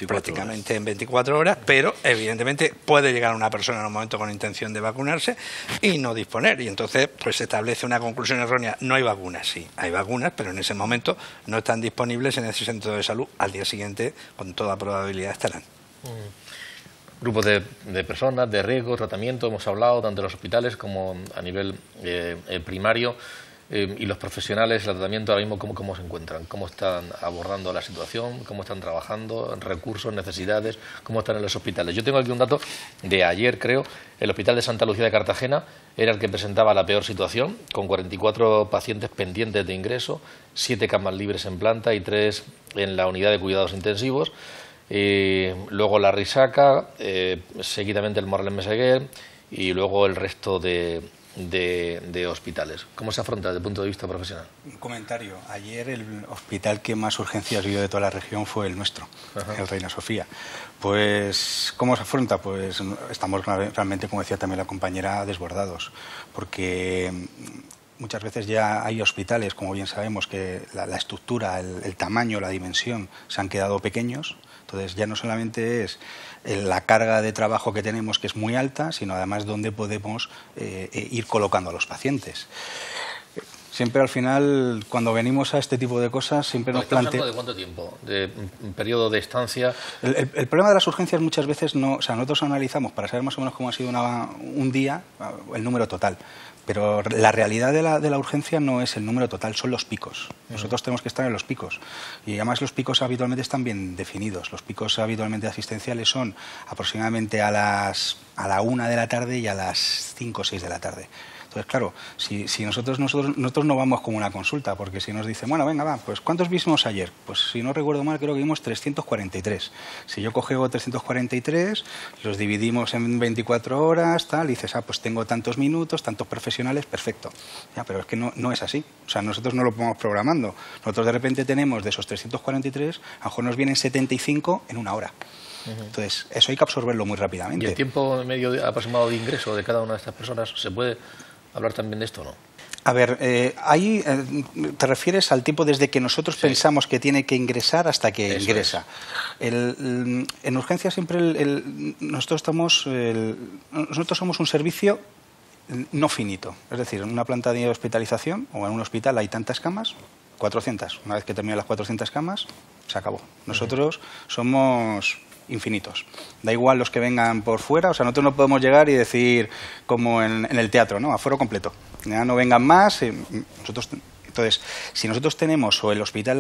prácticamente en 24 horas, pero evidentemente puede llegar una persona en un momento con intención de vacunarse y no disponer, y entonces pues se establece una conclusión errónea. No hay vacunas, sí, hay vacunas, pero en ese momento no están disponibles en ese centro de salud. Al día siguiente, con toda probabilidad, estarán. Grupos de personas, de riesgo, tratamiento, hemos hablado tanto en los hospitales como a nivel primario. Y los profesionales, el tratamiento ahora mismo, ¿cómo se encuentran? ¿Cómo están abordando la situación? ¿Cómo están trabajando? ¿Recursos, necesidades? ¿Cómo están en los hospitales? Yo tengo aquí un dato de ayer, creo. El Hospital de Santa Lucía de Cartagena era el que presentaba la peor situación, con 44 pacientes pendientes de ingreso, 7 camas libres en planta y 3 en la unidad de cuidados intensivos. Luego la Risaca, seguidamente el Morales Meseguer y luego el resto de hospitales. ¿Cómo se afronta desde el punto de vista profesional? Un comentario. Ayer el hospital que más urgencias vio de toda la región fue el nuestro, el Reina Sofía. Pues, ¿cómo se afronta? Pues estamos realmente, como decía también la compañera, desbordados, porque muchas veces ya hay hospitales, como bien sabemos, que la estructura, el tamaño, la dimensión se han quedado pequeños. Entonces ya no solamente es la carga de trabajo que tenemos, que es muy alta, sino además dónde podemos ir colocando a los pacientes. Siempre al final, cuando venimos a este tipo de cosas, siempre nos planteamos... ¿De cuánto tiempo? ¿De un periodo de estancia? El problema de las urgencias muchas veces no... O sea, nosotros analizamos para saber más o menos cómo ha sido un día, el número total. Pero la realidad de la urgencia no es el número total, son los picos. Nosotros tenemos que estar en los picos. Y además los picos habitualmente están bien definidos. Los picos habitualmente asistenciales son aproximadamente a la 1 de la tarde y a las 5 o 6 de la tarde. Entonces, claro, si nosotros no vamos con una consulta, porque si nos dicen, bueno, venga, va, pues ¿cuántos vimos ayer? Pues si no recuerdo mal, creo que vimos 343. Si yo cojo 343, los dividimos en 24 horas, tal, y dices, pues tengo tantos minutos, tantos profesionales, perfecto. Ya, pero es que no es así. O sea, nosotros no lo vamos programando. Nosotros de repente tenemos de esos 343, a lo mejor nos vienen 75 en una hora. Entonces, eso hay que absorberlo muy rápidamente. ¿Y el tiempo medio aproximado de ingreso de cada una de estas personas se puede hablar también de esto o no? A ver, ahí te refieres al tiempo desde que nosotros pensamos que tiene que ingresar hasta que eso ingresa. En urgencia siempre nosotros somos un servicio no finito. Es decir, en una planta de hospitalización o en un hospital hay tantas camas, 400. Una vez que terminan las 400 camas, se acabó. Nosotros somos infinitos. Da igual los que vengan por fuera, o sea, nosotros no podemos llegar y decir, como en el teatro, ¿no? Aforo completo. Ya no vengan más. Nosotros... Entonces, si nosotros tenemos o el hospital,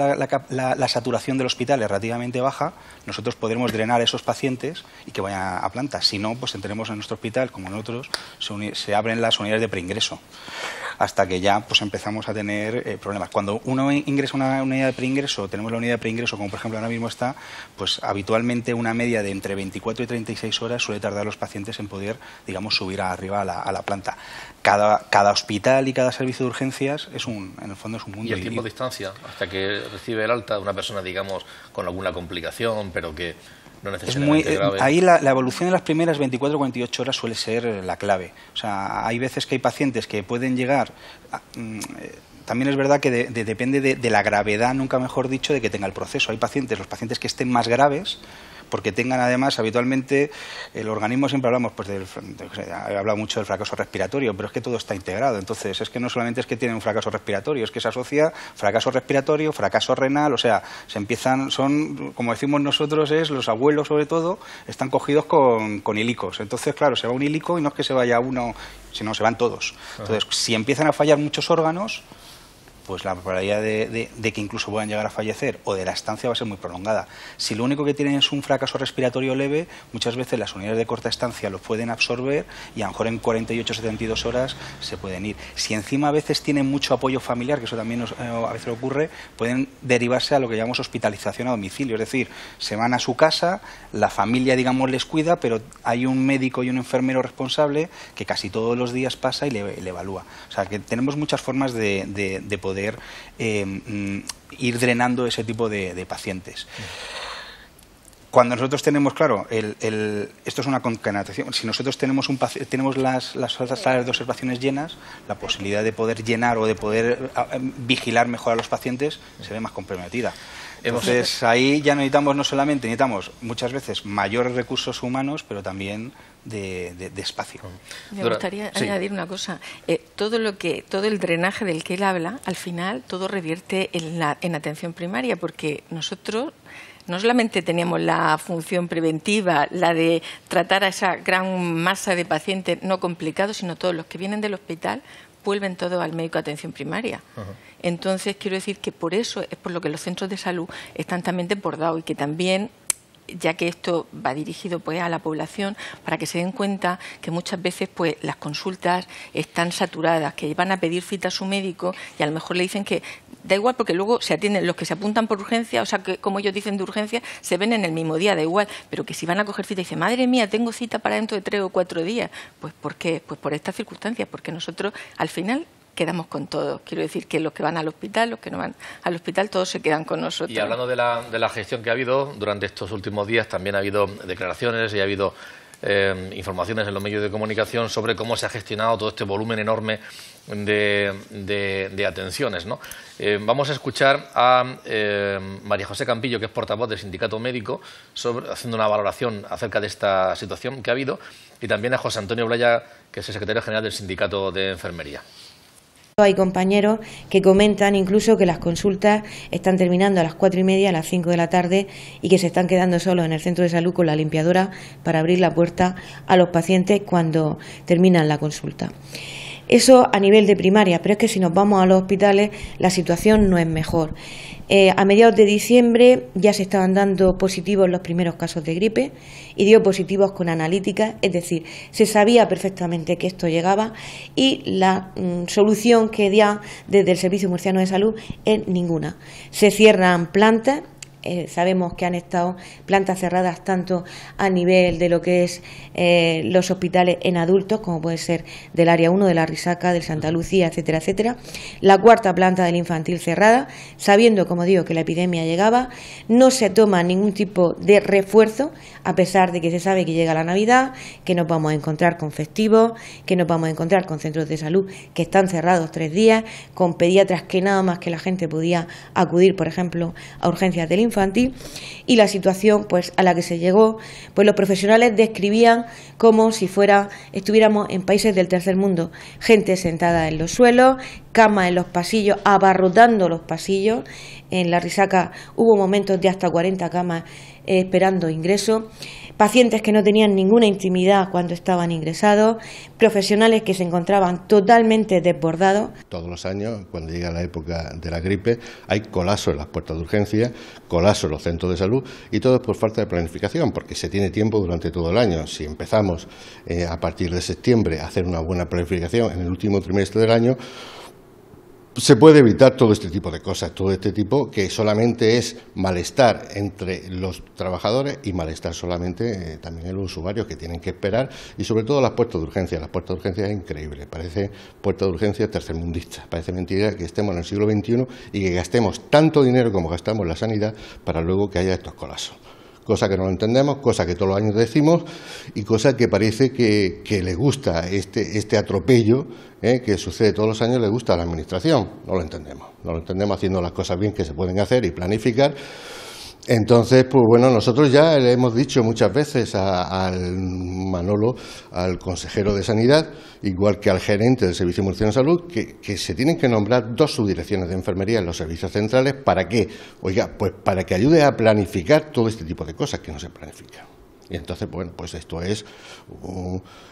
la saturación del hospital es relativamente baja, nosotros podremos drenar a esos pacientes y que vayan a plantas. Si no, pues tenemos en nuestro hospital, como en otros, se abren las unidades de preingreso, hasta que ya pues empezamos a tener problemas. Cuando uno ingresa a una unidad de preingreso, tenemos la unidad de preingreso, como por ejemplo ahora mismo está, pues habitualmente una media de entre 24 y 36 horas suele tardar los pacientes en poder, digamos, subir arriba a la planta. Cada hospital y cada servicio de urgencias en el fondo es un mundo. ¿Y el tiempo de distancia hasta que recibe el alta de una persona, digamos, con alguna complicación, pero que no necesariamente grave? Ahí la evolución de las primeras 24 o 48 horas suele ser la clave. O sea, hay veces que hay pacientes que pueden llegar... También es verdad que depende de la gravedad, nunca mejor dicho, de que tenga el proceso. Hay los pacientes que estén más graves, porque tengan además habitualmente el organismo, siempre hablamos, pues he hablado mucho del fracaso respiratorio, pero es que todo está integrado. Entonces es que no solamente es que tienen un fracaso respiratorio, es que se asocia fracaso respiratorio, fracaso renal, o sea, son, como decimos nosotros, los abuelos sobre todo, están cogidos con hilicos. Entonces, claro, se va un hílico y no es que se vaya uno, sino se van todos. Entonces, si empiezan a fallar muchos órganos, pues la probabilidad de que incluso puedan llegar a fallecer o de la estancia va a ser muy prolongada. Si lo único que tienen es un fracaso respiratorio leve, muchas veces las unidades de corta estancia lo pueden absorber y a lo mejor en 48 o 72 horas se pueden ir. Si encima a veces tienen mucho apoyo familiar, que eso también a veces ocurre, pueden derivarse a lo que llamamos hospitalización a domicilio, es decir, se van a su casa, la familia, digamos, les cuida, pero hay un médico y un enfermero responsable que casi todos los días pasa y le evalúa. O sea, que tenemos muchas formas de poder ir drenando ese tipo de pacientes. Cuando nosotros tenemos, claro, esto es una concatenación. Si nosotros tenemos las salas de observaciones llenas, la posibilidad de poder llenar o de poder vigilar mejor a los pacientes se ve más comprometida. Entonces ahí ya necesitamos muchas veces mayores recursos humanos, pero también de espacio. Me gustaría añadir una cosa. Todo el drenaje del que él habla, al final todo revierte en atención primaria, porque nosotros no solamente teníamos la función preventiva, la de tratar a esa gran masa de pacientes no complicados, sino todos los que vienen del hospital vuelven todos al médico de atención primaria. Entonces, quiero decir que por eso es por lo que los centros de salud están también desbordados y que también, ya que esto va dirigido pues a la población, para que se den cuenta que muchas veces pues las consultas están saturadas, que van a pedir cita a su médico y a lo mejor le dicen que da igual porque luego se atienden los que se apuntan por urgencia, o sea que como ellos dicen de urgencia, se ven en el mismo día, da igual, pero que si van a coger cita y dicen, madre mía, tengo cita para dentro de 3 o 4 días, pues ¿por qué? Pues por estas circunstancias, porque nosotros al final quedamos con todos. Quiero decir que los que van al hospital, los que no van al hospital, todos se quedan con nosotros. Y hablando de la gestión que ha habido durante estos últimos días, también ha habido declaraciones y ha habido informaciones en los medios de comunicación sobre cómo se ha gestionado todo este volumen enorme de atenciones, ¿no? Vamos a escuchar a María José Campillo, que es portavoz del Sindicato Médico, haciendo una valoración acerca de esta situación que ha habido, y también a José Antonio Blaya, que es el secretario general del Sindicato de Enfermería. Hay compañeros que comentan incluso que las consultas están terminando a las 4:30, a las 5 de la tarde y que se están quedando solos en el centro de salud con la limpiadora para abrir la puerta a los pacientes cuando terminan la consulta. Eso a nivel de primaria, pero es que si nos vamos a los hospitales la situación no es mejor. A mediados de diciembre ya se estaban dando positivos los primeros casos de gripe y dio positivos con analíticas, es decir, se sabía perfectamente que esto llegaba y la solución que da desde el Servicio Murciano de Salud es ninguna. Se cierran plantas. Sabemos que han estado plantas cerradas tanto a nivel de lo que es los hospitales en adultos, como puede ser del área 1, de la Risaca, del Santa Lucía, etcétera, etcétera. La cuarta planta del infantil cerrada, sabiendo, como digo, que la epidemia llegaba. No se toma ningún tipo de refuerzo, a pesar de que se sabe que llega la Navidad, que nos vamos a encontrar con festivos, que nos vamos a encontrar con centros de salud que están cerrados 3 días, con pediatras que nada más que la gente podía acudir, por ejemplo, a urgencias del infantil, y la situación pues a la que se llegó, pues los profesionales describían como si estuviéramos en países del tercer mundo, gente sentada en los suelos, camas en los pasillos, abarrotando los pasillos. En la Risaca hubo momentos de hasta 40 camas esperando ingreso, pacientes que no tenían ninguna intimidad cuando estaban ingresados, profesionales que se encontraban totalmente desbordados. Todos los años, cuando llega la época de la gripe, hay colapso en las puertas de urgencia, colapso en los centros de salud, y todo es por falta de planificación, porque se tiene tiempo durante todo el año. Si empezamos a partir de septiembre a hacer una buena planificación en el último trimestre del año, se puede evitar todo este tipo de cosas, todo este tipo que solamente es malestar entre los trabajadores y malestar solamente también en los usuarios que tienen que esperar, y sobre todo las puertas de urgencia. Las puertas de urgencia es increíble, parece puerta de urgencia tercermundista, parece mentira que estemos en el siglo XXI y que gastemos tanto dinero como gastamos en la sanidad para luego que haya estos colapsos. Cosa que no lo entendemos, cosa que todos los años decimos y cosa que parece que le gusta este atropello que sucede todos los años, le gusta a la Administración. No lo entendemos haciendo las cosas bien que se pueden hacer y planificar. Entonces, pues bueno, nosotros ya le hemos dicho muchas veces al Manolo, al consejero de Sanidad, igual que al gerente del Servicio Murciano de Salud, que se tienen que nombrar 2 subdirecciones de enfermería en los servicios centrales. ¿Para qué? Oiga, pues para que ayude a planificar todo este tipo de cosas que no se planifican. Y entonces, bueno, pues eso es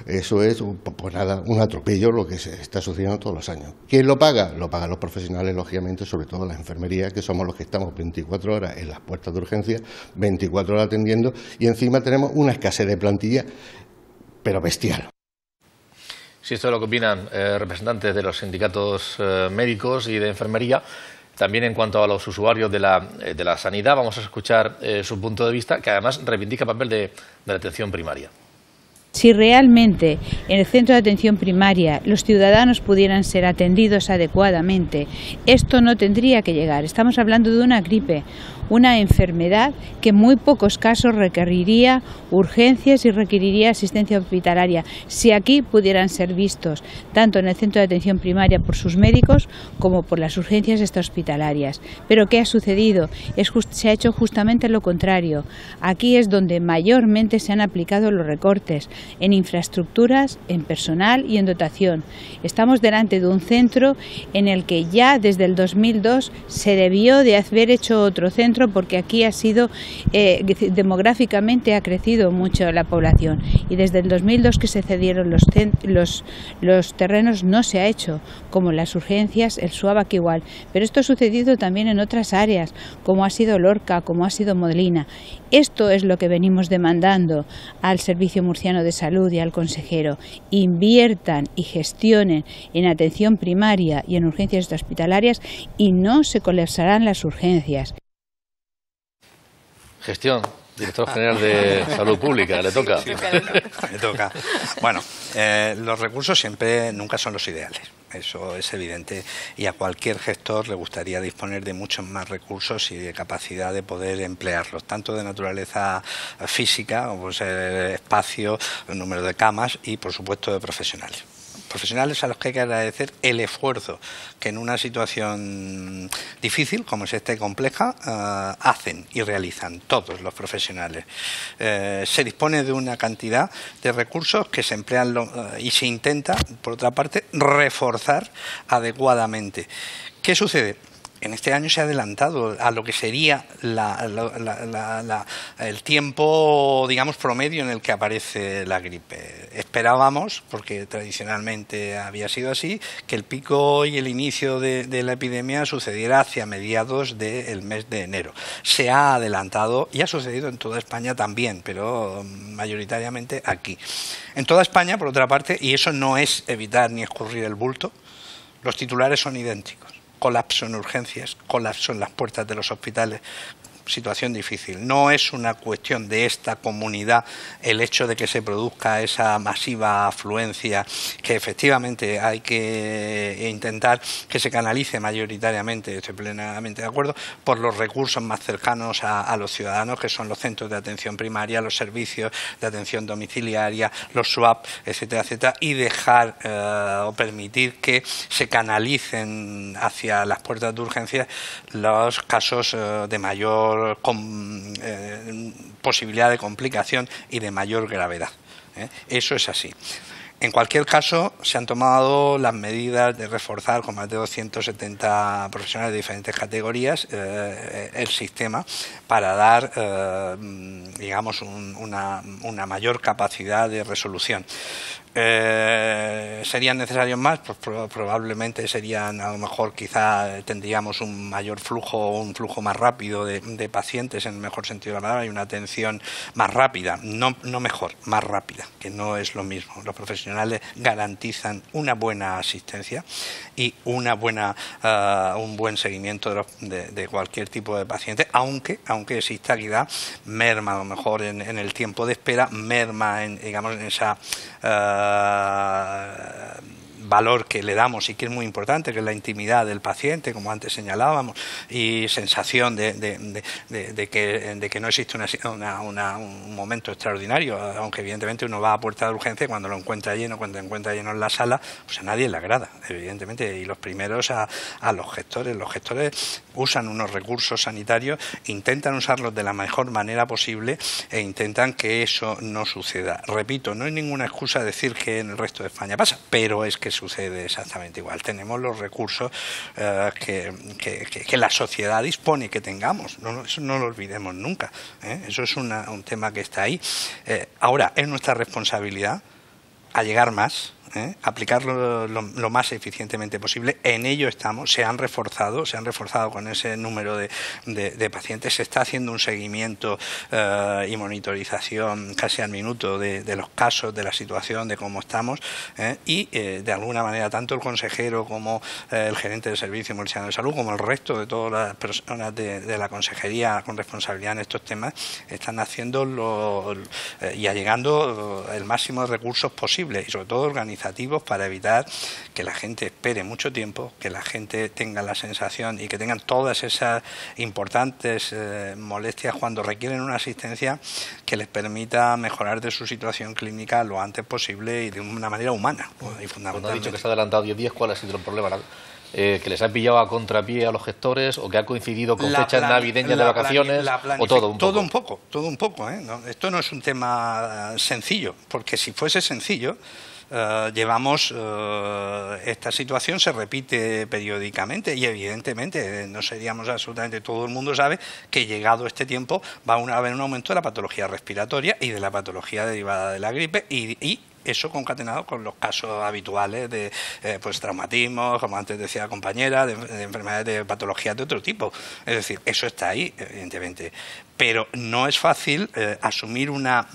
pues nada, un atropello lo que se está sucediendo todos los años. ¿Quién lo paga? Lo pagan los profesionales, lógicamente, sobre todo las enfermerías, que somos los que estamos 24 horas en las puertas de urgencia, 24 horas atendiendo, y encima tenemos una escasez de plantilla, pero bestial. Si esto es lo que opinan representantes de los sindicatos médicos y de enfermería. También en cuanto a los usuarios de la sanidad, vamos a escuchar su punto de vista, que además reivindica el papel de la atención primaria. Si realmente en el centro de atención primaria los ciudadanos pudieran ser atendidos adecuadamente, esto no tendría que llegar. Estamos hablando de una gripe, una enfermedad que en muy pocos casos requeriría urgencias y requeriría asistencia hospitalaria, si aquí pudieran ser vistos tanto en el centro de atención primaria por sus médicos como por las urgencias extrahospitalarias. Pero ¿qué ha sucedido? Se ha hecho justamente lo contrario. Aquí es donde mayormente se han aplicado los recortes en infraestructuras, en personal y en dotación. Estamos delante de un centro en el que ya desde el 2002 se debió de haber hecho otro centro, porque aquí ha sido demográficamente ha crecido mucho la población, y desde el 2002 que se cedieron los terrenos no se ha hecho, como las urgencias, el SUAB aquí igual, pero esto ha sucedido también en otras áreas, como ha sido Lorca, como ha sido Modlina. Esto es lo que venimos demandando al Servicio Murciano de Salud y al consejero: inviertan y gestionen en atención primaria y en urgencias extrahospitalarias y no se colapsarán las urgencias. Gestión, director general de Salud Pública, le toca. Sí, me toca. Bueno, los recursos nunca son los ideales. Eso es evidente, y a cualquier gestor le gustaría disponer de muchos más recursos y de capacidad de poder emplearlos, tanto de naturaleza física, como espacio, el número de camas y, por supuesto, de profesionales. Profesionales a los que hay que agradecer el esfuerzo que en una situación difícil como es esta y compleja hacen y realizan todos los profesionales. Se dispone de una cantidad de recursos que se emplean y se intenta, por otra parte, reforzar adecuadamente. ¿Qué sucede? En este año se ha adelantado a lo que sería el tiempo, digamos, promedio en el que aparece la gripe. Esperábamos, porque tradicionalmente había sido así, que el pico y el inicio de la epidemia sucediera hacia mediados del mes de enero. Se ha adelantado y ha sucedido en toda España también, pero mayoritariamente aquí. En toda España, por otra parte, y eso no es evitar ni escurrir el bulto, los titulares son idénticos. Colapso en urgencias, colapso en las puertas de los hospitales, situación difícil. No es una cuestión de esta comunidad el hecho de que se produzca esa masiva afluencia, que efectivamente hay que intentar que se canalice mayoritariamente, estoy plenamente de acuerdo, por los recursos más cercanos a los ciudadanos, que son los centros de atención primaria, los servicios de atención domiciliaria, los SUAP, etcétera, etcétera, y dejar o permitir que se canalicen hacia las puertas de urgencia los casos de mayor posibilidad de complicación y de mayor gravedad. Eso es así. En cualquier caso, se han tomado las medidas de reforzar con más de 270 profesionales de diferentes categorías el sistema para dar, digamos, una mayor capacidad de resolución. ¿Serían necesarios más? Pues probablemente serían, a lo mejor quizá tendríamos un mayor flujo, un flujo más rápido de pacientes en el mejor sentido de la palabra y una atención más rápida, no mejor, más rápida, que no es lo mismo. Los profesionales garantizan una buena asistencia y un buen seguimiento de cualquier tipo de paciente, aunque exista quizá merma a lo mejor en el tiempo de espera, merma en esa valor que le damos y que es muy importante, que es la intimidad del paciente, como antes señalábamos, y sensación de que no existe un momento extraordinario, aunque evidentemente uno va a puerta de urgencia y cuando lo encuentra lleno en la sala, pues a nadie le agrada, evidentemente, y los primeros a los gestores. Los gestores usan unos recursos sanitarios, intentan usarlos de la mejor manera posible e intentan que eso no suceda. Repito, no hay ninguna excusa decir que en el resto de España pasa, pero es que sucede exactamente igual. Tenemos los recursos que la sociedad dispone y que tengamos. Eso no lo olvidemos nunca. Eso es un tema que está ahí. Ahora, es nuestra responsabilidad allegar más, aplicarlo lo más eficientemente posible. En ello estamos, se han reforzado con ese número de pacientes, se está haciendo un seguimiento y monitorización casi al minuto de los casos, de la situación, de cómo estamos, y de alguna manera tanto el consejero como el gerente del Servicio Murciano de Salud, como el resto de todas las personas de la consejería con responsabilidad en estos temas, están haciendo y allegando el máximo de recursos posibles y sobre todo organizativos para evitar que la gente espere mucho tiempo, que la gente tenga la sensación y que tengan todas esas importantes molestias cuando requieren una asistencia que les permita mejorar de su situación clínica lo antes posible y de una manera humana y fundamentalmente. Cuando ha dicho que se ha adelantado 10 días, ¿cuál ha sido el problema? ¿Que les ha pillado a contrapié a los gestores o que ha coincidido con fechas navideñas de vacaciones o todo un poco? Todo un poco. No, esto no es un tema sencillo, porque si fuese sencillo, llevamos esta situación se repite periódicamente y evidentemente no seríamos absolutamente, todo el mundo sabe que llegado este tiempo va a haber un aumento de la patología respiratoria y de la patología derivada de la gripe y eso concatenado con los casos habituales de traumatismos, como antes decía la compañera, de enfermedades de patologías de otro tipo. Es decir, eso está ahí, evidentemente. Pero no es fácil asumir una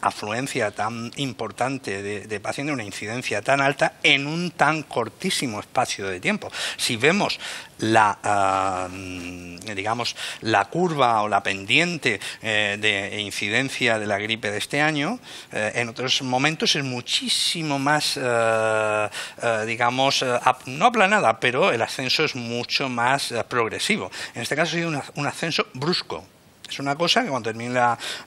afluencia tan importante de pacientes, una incidencia tan alta en un tan cortísimo espacio de tiempo. Si vemos la curva o la pendiente de incidencia de la gripe de este año, en otros momentos es muchísimo más, no aplanada, pero el ascenso es mucho más progresivo. En este caso ha sido un ascenso brusco. Es una cosa que cuando termine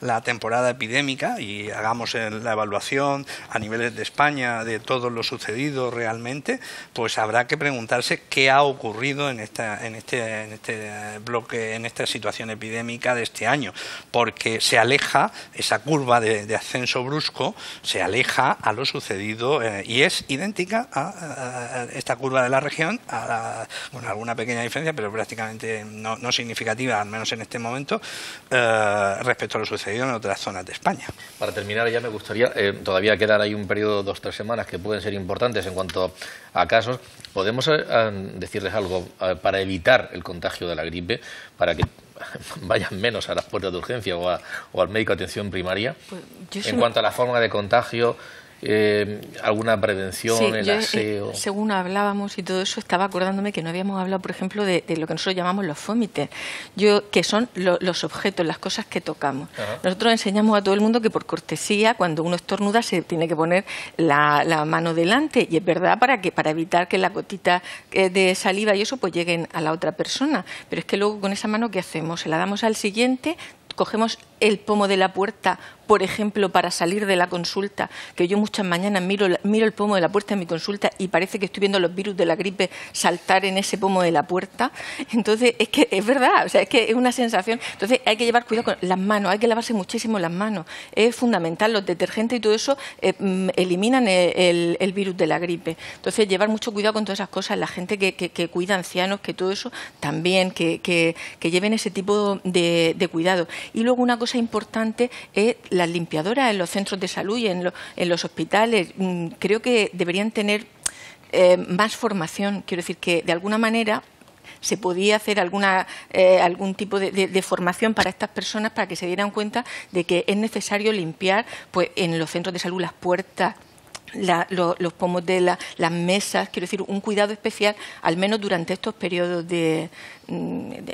la temporada epidémica y hagamos la evaluación a niveles de España de todo lo sucedido realmente, pues habrá que preguntarse qué ha ocurrido en este bloque, en esta situación epidémica de este año, porque se aleja esa curva de ascenso brusco, se aleja a lo sucedido y es idéntica a esta curva de la región, con alguna pequeña diferencia, pero prácticamente no significativa, al menos en este momento, respecto a lo sucedido en otras zonas de España. Para terminar, ya me gustaría, todavía quedan ahí un periodo de 2 o 3 semanas que pueden ser importantes en cuanto a casos. ¿Podemos decirles algo para evitar el contagio de la gripe, para que vayan menos a las puertas de urgencia o al médico de atención primaria? Pues en cuanto a la forma de contagio, alguna prevención, sí, el aseo. Según hablábamos y todo eso, estaba acordándome que no habíamos hablado, por ejemplo, de lo que nosotros llamamos los fómites, que son los objetos, las cosas que tocamos. Ajá. Nosotros enseñamos a todo el mundo que por cortesía, cuando uno estornuda, se tiene que poner la mano delante, y es verdad para evitar que la gotita de saliva y eso pues lleguen a la otra persona. Pero es que luego con esa mano, ¿qué hacemos? Se la damos al siguiente, cogemos el pomo de la puerta, por ejemplo, para salir de la consulta, que yo muchas mañanas miro el pomo de la puerta en mi consulta y parece que estoy viendo los virus de la gripe saltar en ese pomo de la puerta. Entonces, es que es verdad, o sea, es que es una sensación. Entonces, hay que llevar cuidado con las manos, hay que lavarse muchísimo las manos. Es fundamental, los detergentes y todo eso eliminan el virus de la gripe. Entonces, llevar mucho cuidado con todas esas cosas. La gente que cuida ancianos, que todo eso también, que lleven ese tipo de cuidado. Y luego una cosa importante es las limpiadoras en los centros de salud y en los hospitales. Creo que deberían tener más formación. Quiero decir que de alguna manera se podía hacer algún tipo de formación para estas personas para que se dieran cuenta de que es necesario limpiar pues en los centros de salud las puertas, los pomos de las mesas. Quiero decir, un cuidado especial, al menos durante estos periodos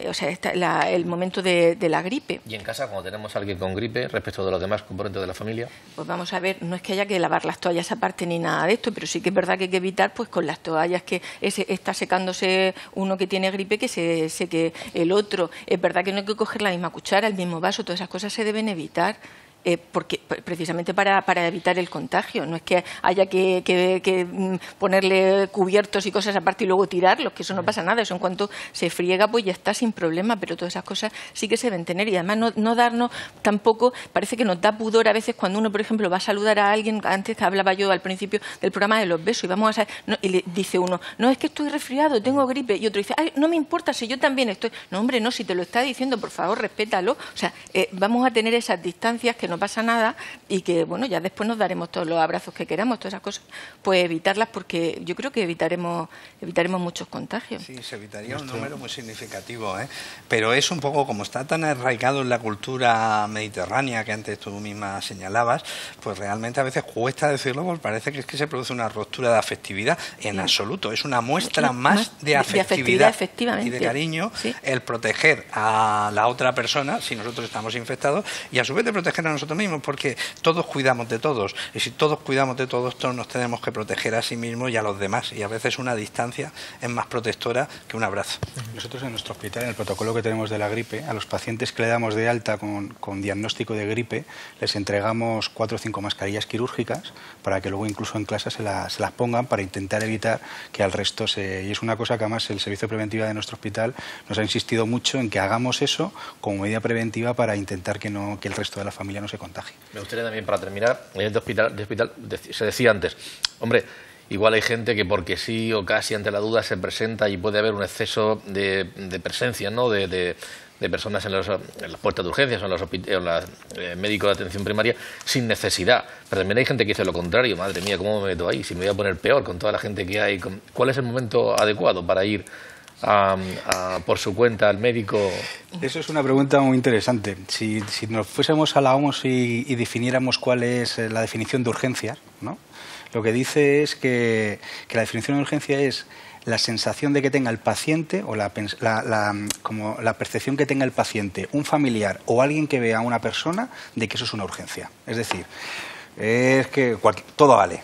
o sea, el momento de la gripe. ¿Y en casa, cuando tenemos a alguien con gripe, respecto de los demás componentes de la familia? Pues vamos a ver, no es que haya que lavar las toallas aparte ni nada de esto, pero sí que es verdad que hay que evitar, pues con las toallas que está secándose uno que tiene gripe, que se seque el otro. Es verdad que no hay que coger la misma cuchara, el mismo vaso, todas esas cosas se deben evitar. Porque precisamente para evitar el contagio. No es que haya que ponerle cubiertos y cosas aparte y luego tirarlos, que eso no pasa nada. Eso en cuanto se friega pues ya está sin problema, pero todas esas cosas sí que se deben tener. Y además no darnos tampoco, parece que nos da pudor a veces cuando uno, por ejemplo, va a saludar a alguien. Antes que hablaba yo al principio del programa de los besos y vamos a y le dice uno, no, es que estoy resfriado, tengo gripe, y otro dice, ay, no me importa si yo también estoy. No, hombre, no, si te lo está diciendo, por favor, respétalo. O sea, vamos a tener esas distancias, que no pasa nada, y que bueno, ya después nos daremos todos los abrazos que queramos, todas esas cosas, pues evitarlas, porque yo creo que evitaremos muchos contagios. Sí, se evitaría un número muy significativo, pero es un poco, como está tan arraigado en la cultura mediterránea que antes tú misma señalabas, pues realmente a veces cuesta decirlo, porque parece que es que se produce una ruptura de afectividad. En absoluto, es una muestra más de afectividad y de cariño, sí, el proteger a la otra persona si nosotros estamos infectados, y a su vez de proteger a nosotros mismos, porque todos cuidamos de todos, y si todos cuidamos de todos nos tenemos que proteger a sí mismos y a los demás, y a veces una distancia es más protectora que un abrazo. Nosotros en nuestro hospital, en el protocolo que tenemos de la gripe, a los pacientes que le damos de alta con diagnóstico de gripe, les entregamos 4 o 5 mascarillas quirúrgicas para que luego incluso en clase se las pongan, para intentar evitar que al resto y es una cosa que además el servicio preventivo de nuestro hospital nos ha insistido mucho en que hagamos eso como medida preventiva para intentar que el resto de la familia no se contagie. Me gustaría también, para terminar, en este hospital se decía antes, hombre, igual hay gente que porque sí o casi ante la duda se presenta y puede haber un exceso de presencia, ¿no?, de personas en las puertas de urgencias o en los médicos de atención primaria sin necesidad. Pero también hay gente que dice lo contrario, madre mía, ¿cómo me meto ahí? Si me voy a poner peor con toda la gente que hay. ¿Cuál es el momento adecuado para ir por su cuenta al médico? Eso es una pregunta muy interesante. Si nos fuésemos a la OMS y definiéramos cuál es la definición de urgencia, ¿no?, lo que dice es que la definición de urgencia es la sensación de que tenga el paciente o como la percepción que tenga el paciente, un familiar o alguien que vea a una persona, de que eso es una urgencia. Es decir, es que todo vale.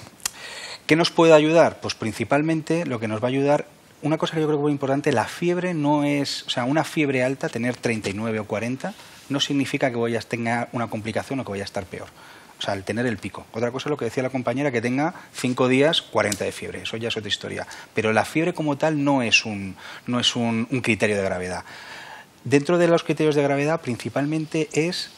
¿Qué nos puede ayudar? Pues principalmente lo que nos va a ayudar, una cosa que yo creo que es muy importante, la fiebre no es, o sea, una fiebre alta, tener 39 o 40, no significa que tenga una complicación o que vaya a estar peor. O sea, el tener el pico. Otra cosa es lo que decía la compañera, que tenga 5 días 40 de fiebre. Eso ya es otra historia. Pero la fiebre como tal no es un criterio de gravedad. Dentro de los criterios de gravedad, principalmente es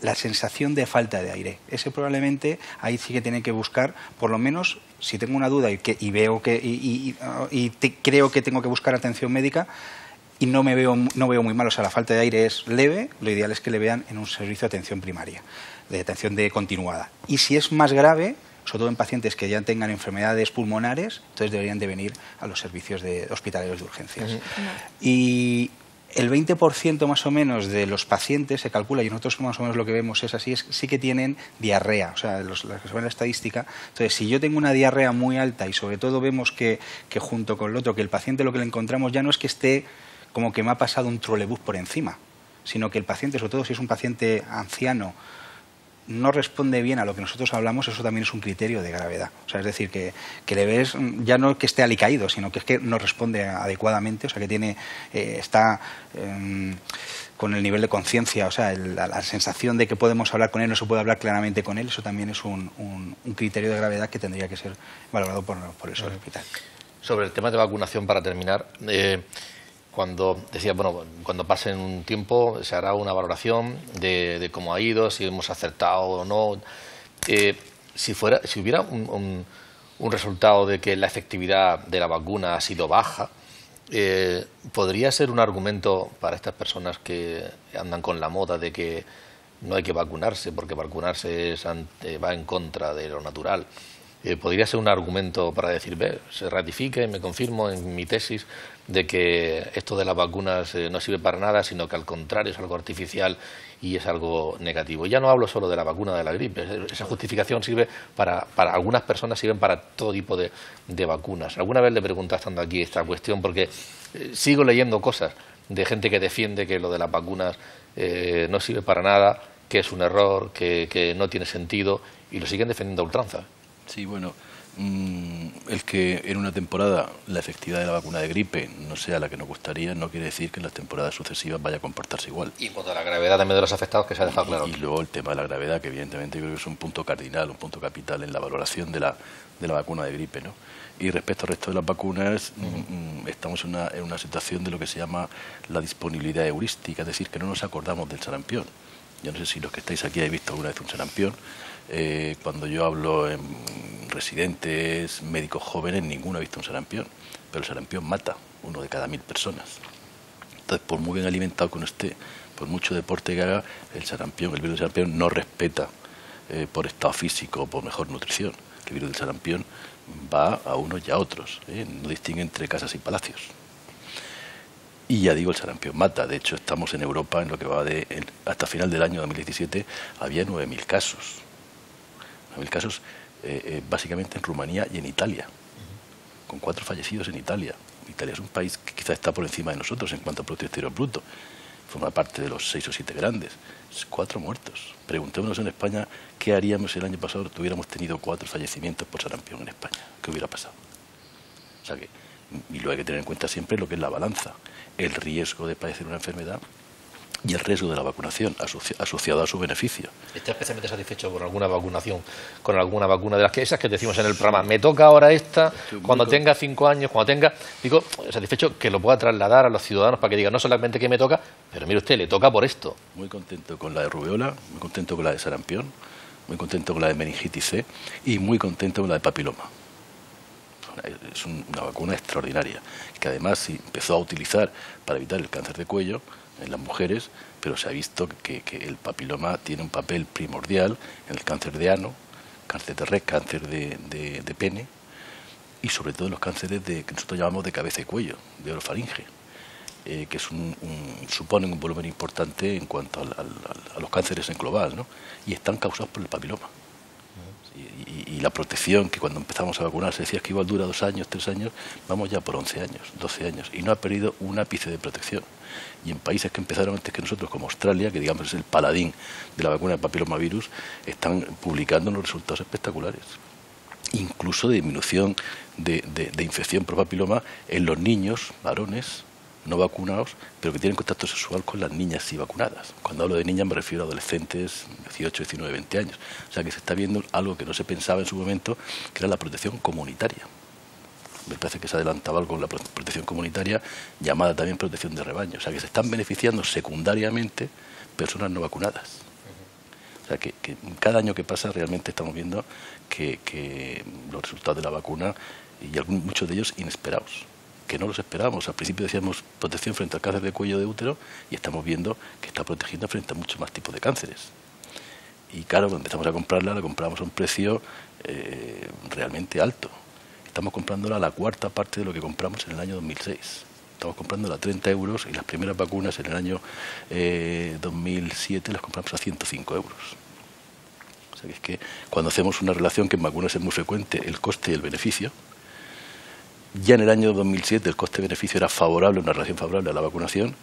la sensación de falta de aire. Ese probablemente ahí sí que tiene que buscar, por lo menos, si tengo una duda y veo creo que tengo que buscar atención médica, y no veo muy mal, o sea, la falta de aire es leve, lo ideal es que le vean en un servicio de atención primaria, de atención continuada. Y si es más grave, sobre todo en pacientes que ya tengan enfermedades pulmonares, entonces deberían de venir a los servicios hospitalarios de urgencias. Y el 20% más o menos de los pacientes, se calcula, y nosotros más o menos lo que vemos es así, sí que tienen diarrea, o sea, los que se ven en la estadística. Entonces, si yo tengo una diarrea muy alta y sobre todo vemos que junto con el otro, que el paciente lo que le encontramos ya no es que esté como que me ha pasado un trolebús por encima, sino que el paciente, sobre todo si es un paciente anciano, no responde bien a lo que nosotros hablamos, eso también es un criterio de gravedad. O sea, es decir, que le ves, ya no que esté alicaído, sino que es que no responde adecuadamente, o sea, que está con el nivel de conciencia, o sea, la sensación de que podemos hablar con él, no se puede hablar claramente con él, eso también es un criterio de gravedad que tendría que ser valorado por eso el hospital. Sobre el tema de vacunación, para terminar, cuando decía, bueno, cuando pasen un tiempo se hará una valoración de cómo ha ido, si hemos acertado o no. Si hubiera un resultado de que la efectividad de la vacuna ha sido baja, ¿podría ser un argumento para estas personas que andan con la moda de que no hay que vacunarse porque vacunarse va en contra de lo natural? ¿Podría ser un argumento para decir, se ratifique, me confirmo en mi tesis de que esto de las vacunas no sirve para nada, sino que al contrario es algo artificial y es algo negativo? Ya no hablo solo de la vacuna de la gripe, esa justificación sirve para algunas personas, sirven para todo tipo de vacunas. Alguna vez le pregunté, estando aquí, esta cuestión, porque sigo leyendo cosas de gente que defiende que lo de las vacunas no sirve para nada, que es un error, que no tiene sentido, y lo siguen defendiendo a ultranza. Sí, bueno, el que en una temporada la efectividad de la vacuna de gripe no sea la que nos gustaría, no quiere decir que en las temporadas sucesivas vaya a comportarse igual. Y en cuanto a la gravedad también de los afectados, que se ha dejado claro. Y luego el tema de la gravedad, que evidentemente creo que es un punto cardinal, un punto capital en la valoración de la vacuna de gripe, ¿no? Y respecto al resto de las vacunas, estamos en una situación de lo que se llama la disponibilidad heurística, es decir, que no nos acordamos del sarampión. Yo no sé si los que estáis aquí habéis visto alguna vez un sarampión. Cuando yo hablo en residentes, médicos jóvenes, ninguno ha visto un sarampión, pero el sarampión mata 1 de cada 1000 personas. Entonces, por muy bien alimentado que uno esté, por mucho deporte que haga, el virus del sarampión no respeta por estado físico o por mejor nutrición. El virus del sarampión va a unos y a otros, no distingue entre casas y palacios. Y ya digo, el sarampión mata. De hecho, estamos en Europa, en lo que va hasta final del año 2017, había 9.000 casos. 9.000 casos básicamente en Rumanía y en Italia, con 4 fallecidos en Italia. Italia es un país que quizás está por encima de nosotros en cuanto a Producto Exterior Bruto. Forma parte de los 6 o 7 grandes. 4 muertos. Preguntémonos en España qué haríamos si el año pasado tuviéramos tenido 4 fallecimientos por sarampión en España. ¿Qué hubiera pasado? O sea que, y lo hay que tener en cuenta siempre lo que es la balanza, el riesgo de padecer una enfermedad y el riesgo de la vacunación asociado a su beneficio. ¿Está especialmente satisfecho con alguna vacunación, con alguna vacuna de esas que decimos en el programa? Me toca ahora esta, cuando tenga 5 años, cuando tenga... Digo, satisfecho que lo pueda trasladar a los ciudadanos para que digan no solamente que me toca, pero mire usted, le toca por esto. Muy contento con la de rubeola, muy contento con la de sarampión, muy contento con la de meningitis C y muy contento con la de papiloma. Es una vacuna extraordinaria, que además se empezó a utilizar para evitar el cáncer de cuello en las mujeres, pero se ha visto que el papiloma tiene un papel primordial en el cáncer de ano, cáncer de red, cáncer de pene y sobre todo los cánceres que nosotros llamamos de cabeza y cuello, de orofaringe, que suponen un volumen importante en cuanto a los cánceres en global, ¿no? Y están causados por el papiloma. Y la protección, que cuando empezamos a vacunar se decía que igual dura 2 años, 3 años, vamos ya por 11 años, 12 años, y no ha perdido un ápice de protección. Y en países que empezaron antes que nosotros, como Australia, que digamos es el paladín de la vacuna de papilomavirus, están publicando unos resultados espectaculares. Incluso de disminución de infección por papiloma en los niños, varones, no vacunados, pero que tienen contacto sexual con las niñas sí vacunadas. Cuando hablo de niñas me refiero a adolescentes, 18, 19, 20 años. O sea que se está viendo algo que no se pensaba en su momento, que era la protección comunitaria. Me parece que se adelantaba algo con la protección comunitaria, llamada también protección de rebaño. O sea que se están beneficiando secundariamente personas no vacunadas. O sea que cada año que pasa realmente estamos viendo que los resultados de la vacuna, y muchos de ellos inesperados, que no los esperábamos. Al principio decíamos protección frente al cáncer de cuello de útero y estamos viendo que está protegiendo frente a muchos más tipos de cánceres. Y claro, cuando empezamos a comprarla, la compramos a un precio realmente alto. Estamos comprándola a la 4ª parte de lo que compramos en el año 2006. Estamos comprándola a 30 euros y las primeras vacunas en el año 2007 las compramos a 105 euros. O sea que es que cuando hacemos una relación, que en vacunas es muy frecuente, el coste y el beneficio, ya en el año 2007 el coste-beneficio era favorable, una relación favorable a la vacunación,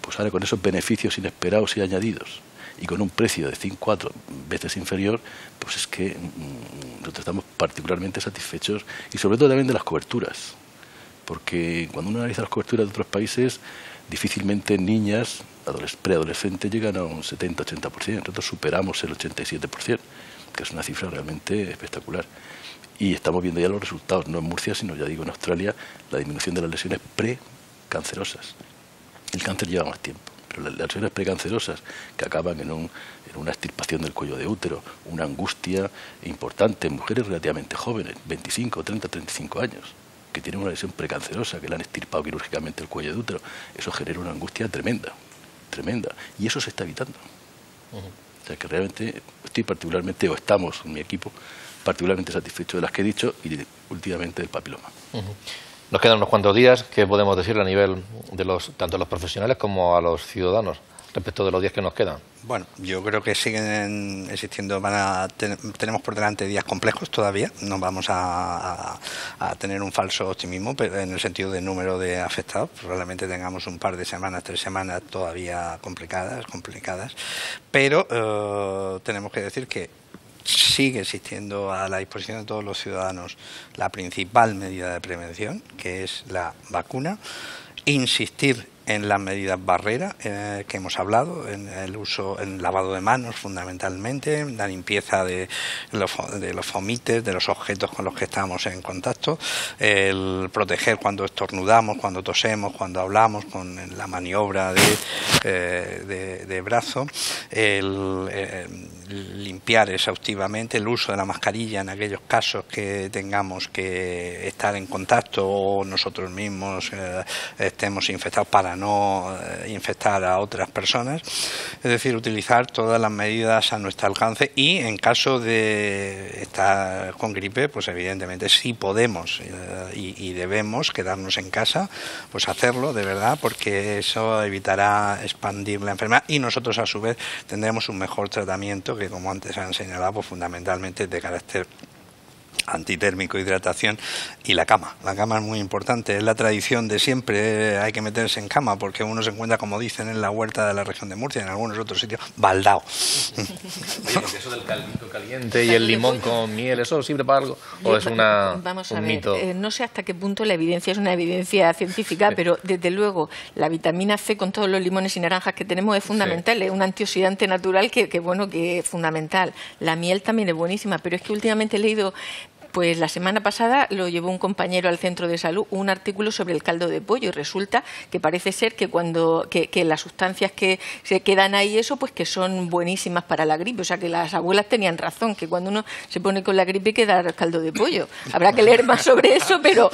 pues ahora con esos beneficios inesperados y añadidos y con un precio de 5-4 veces inferior, pues es que nosotros estamos particularmente satisfechos y sobre todo también de las coberturas, porque cuando uno analiza las coberturas de otros países, difícilmente niñas preadolescentes llegan a un 70-80%, nosotros superamos el 87%, que es una cifra realmente espectacular. Y estamos viendo ya los resultados, no en Murcia, sino ya digo en Australia, la disminución de las lesiones precancerosas. El cáncer lleva más tiempo, pero las lesiones precancerosas que acaban en una extirpación del cuello de útero, una angustia importante en mujeres relativamente jóvenes, 25, 30, 35 años, que tienen una lesión precancerosa, que le han extirpado quirúrgicamente el cuello de útero, eso genera una angustia tremenda, tremenda, y eso se está evitando. O sea que realmente estoy particularmente, o estamos en mi equipo, particularmente satisfechos de las que he dicho y últimamente del papiloma. Nos quedan unos cuantos días. ¿Qué podemos decir a nivel de tanto a los profesionales como a los ciudadanos respecto de los días que nos quedan? Bueno, yo creo que siguen existiendo, tenemos por delante días complejos todavía, no vamos a tener un falso optimismo, pero en el sentido del número de afectados, probablemente tengamos un par de semanas, 3 semanas todavía complicadas, pero tenemos que decir que sigue existiendo a la disposición de todos los ciudadanos la principal medida de prevención, que es la vacuna, insistir en las medidas barreras que hemos hablado, en el uso, en lavado de manos fundamentalmente, en la limpieza de los fomites, de los objetos con los que estamos en contacto, el proteger cuando estornudamos, cuando tosemos, cuando hablamos, con la maniobra de brazo, limpiar exhaustivamente, el uso de la mascarilla en aquellos casos que tengamos que estar en contacto o nosotros mismos estemos infectados para no infectar a otras personas, es decir, utilizar todas las medidas a nuestro alcance y en caso de estar con gripe, pues evidentemente sí podemos y debemos quedarnos en casa, pues hacerlo de verdad, porque eso evitará expandir la enfermedad y nosotros a su vez tendremos un mejor tratamiento que, como antes han señalado, pues fundamentalmente de carácter antitérmico, hidratación y la cama. La cama es muy importante, es la tradición de siempre, hay que meterse en cama porque uno se encuentra, como dicen, en la huerta de la región de Murcia, en algunos otros sitios, baldao. Eso del caldito caliente y el limón con miel, ¿eso sirve para algo? ¿O es un mito? No sé hasta qué punto la evidencia es una evidencia científica, sí, pero desde luego la vitamina C con todos los limones y naranjas que tenemos es fundamental, sí, es un antioxidante natural que es fundamental. La miel también es buenísima, pero es que últimamente he leído, pues la semana pasada lo llevó un compañero al centro de salud, un artículo sobre el caldo de pollo, y resulta que parece ser que que las sustancias que se quedan ahí, eso, pues que son buenísimas para la gripe. O sea que las abuelas tenían razón, que cuando uno se pone con la gripe queda caldo de pollo. Habrá que leer más sobre eso, pero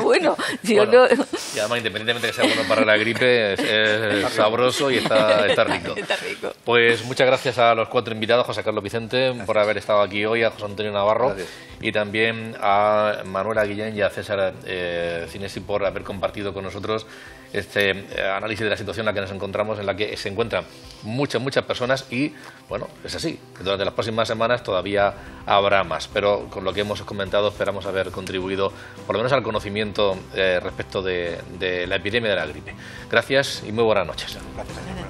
bueno. Y además, independientemente de que sea bueno para la gripe, es sabroso y está rico. Está rico. Pues muchas gracias a los 4 invitados, José Carlos Vicente, por haber estado aquí hoy, a José Antonio Navarro, y también a Manuela Guillén y a César Cinesi por haber compartido con nosotros este análisis de la situación en la que nos encontramos, en la que se encuentran muchas personas y, bueno, es así, que durante las próximas semanas todavía habrá más, pero con lo que hemos comentado esperamos haber contribuido por lo menos al conocimiento respecto de la epidemia de la gripe. Gracias y muy buenas noches. Gracias.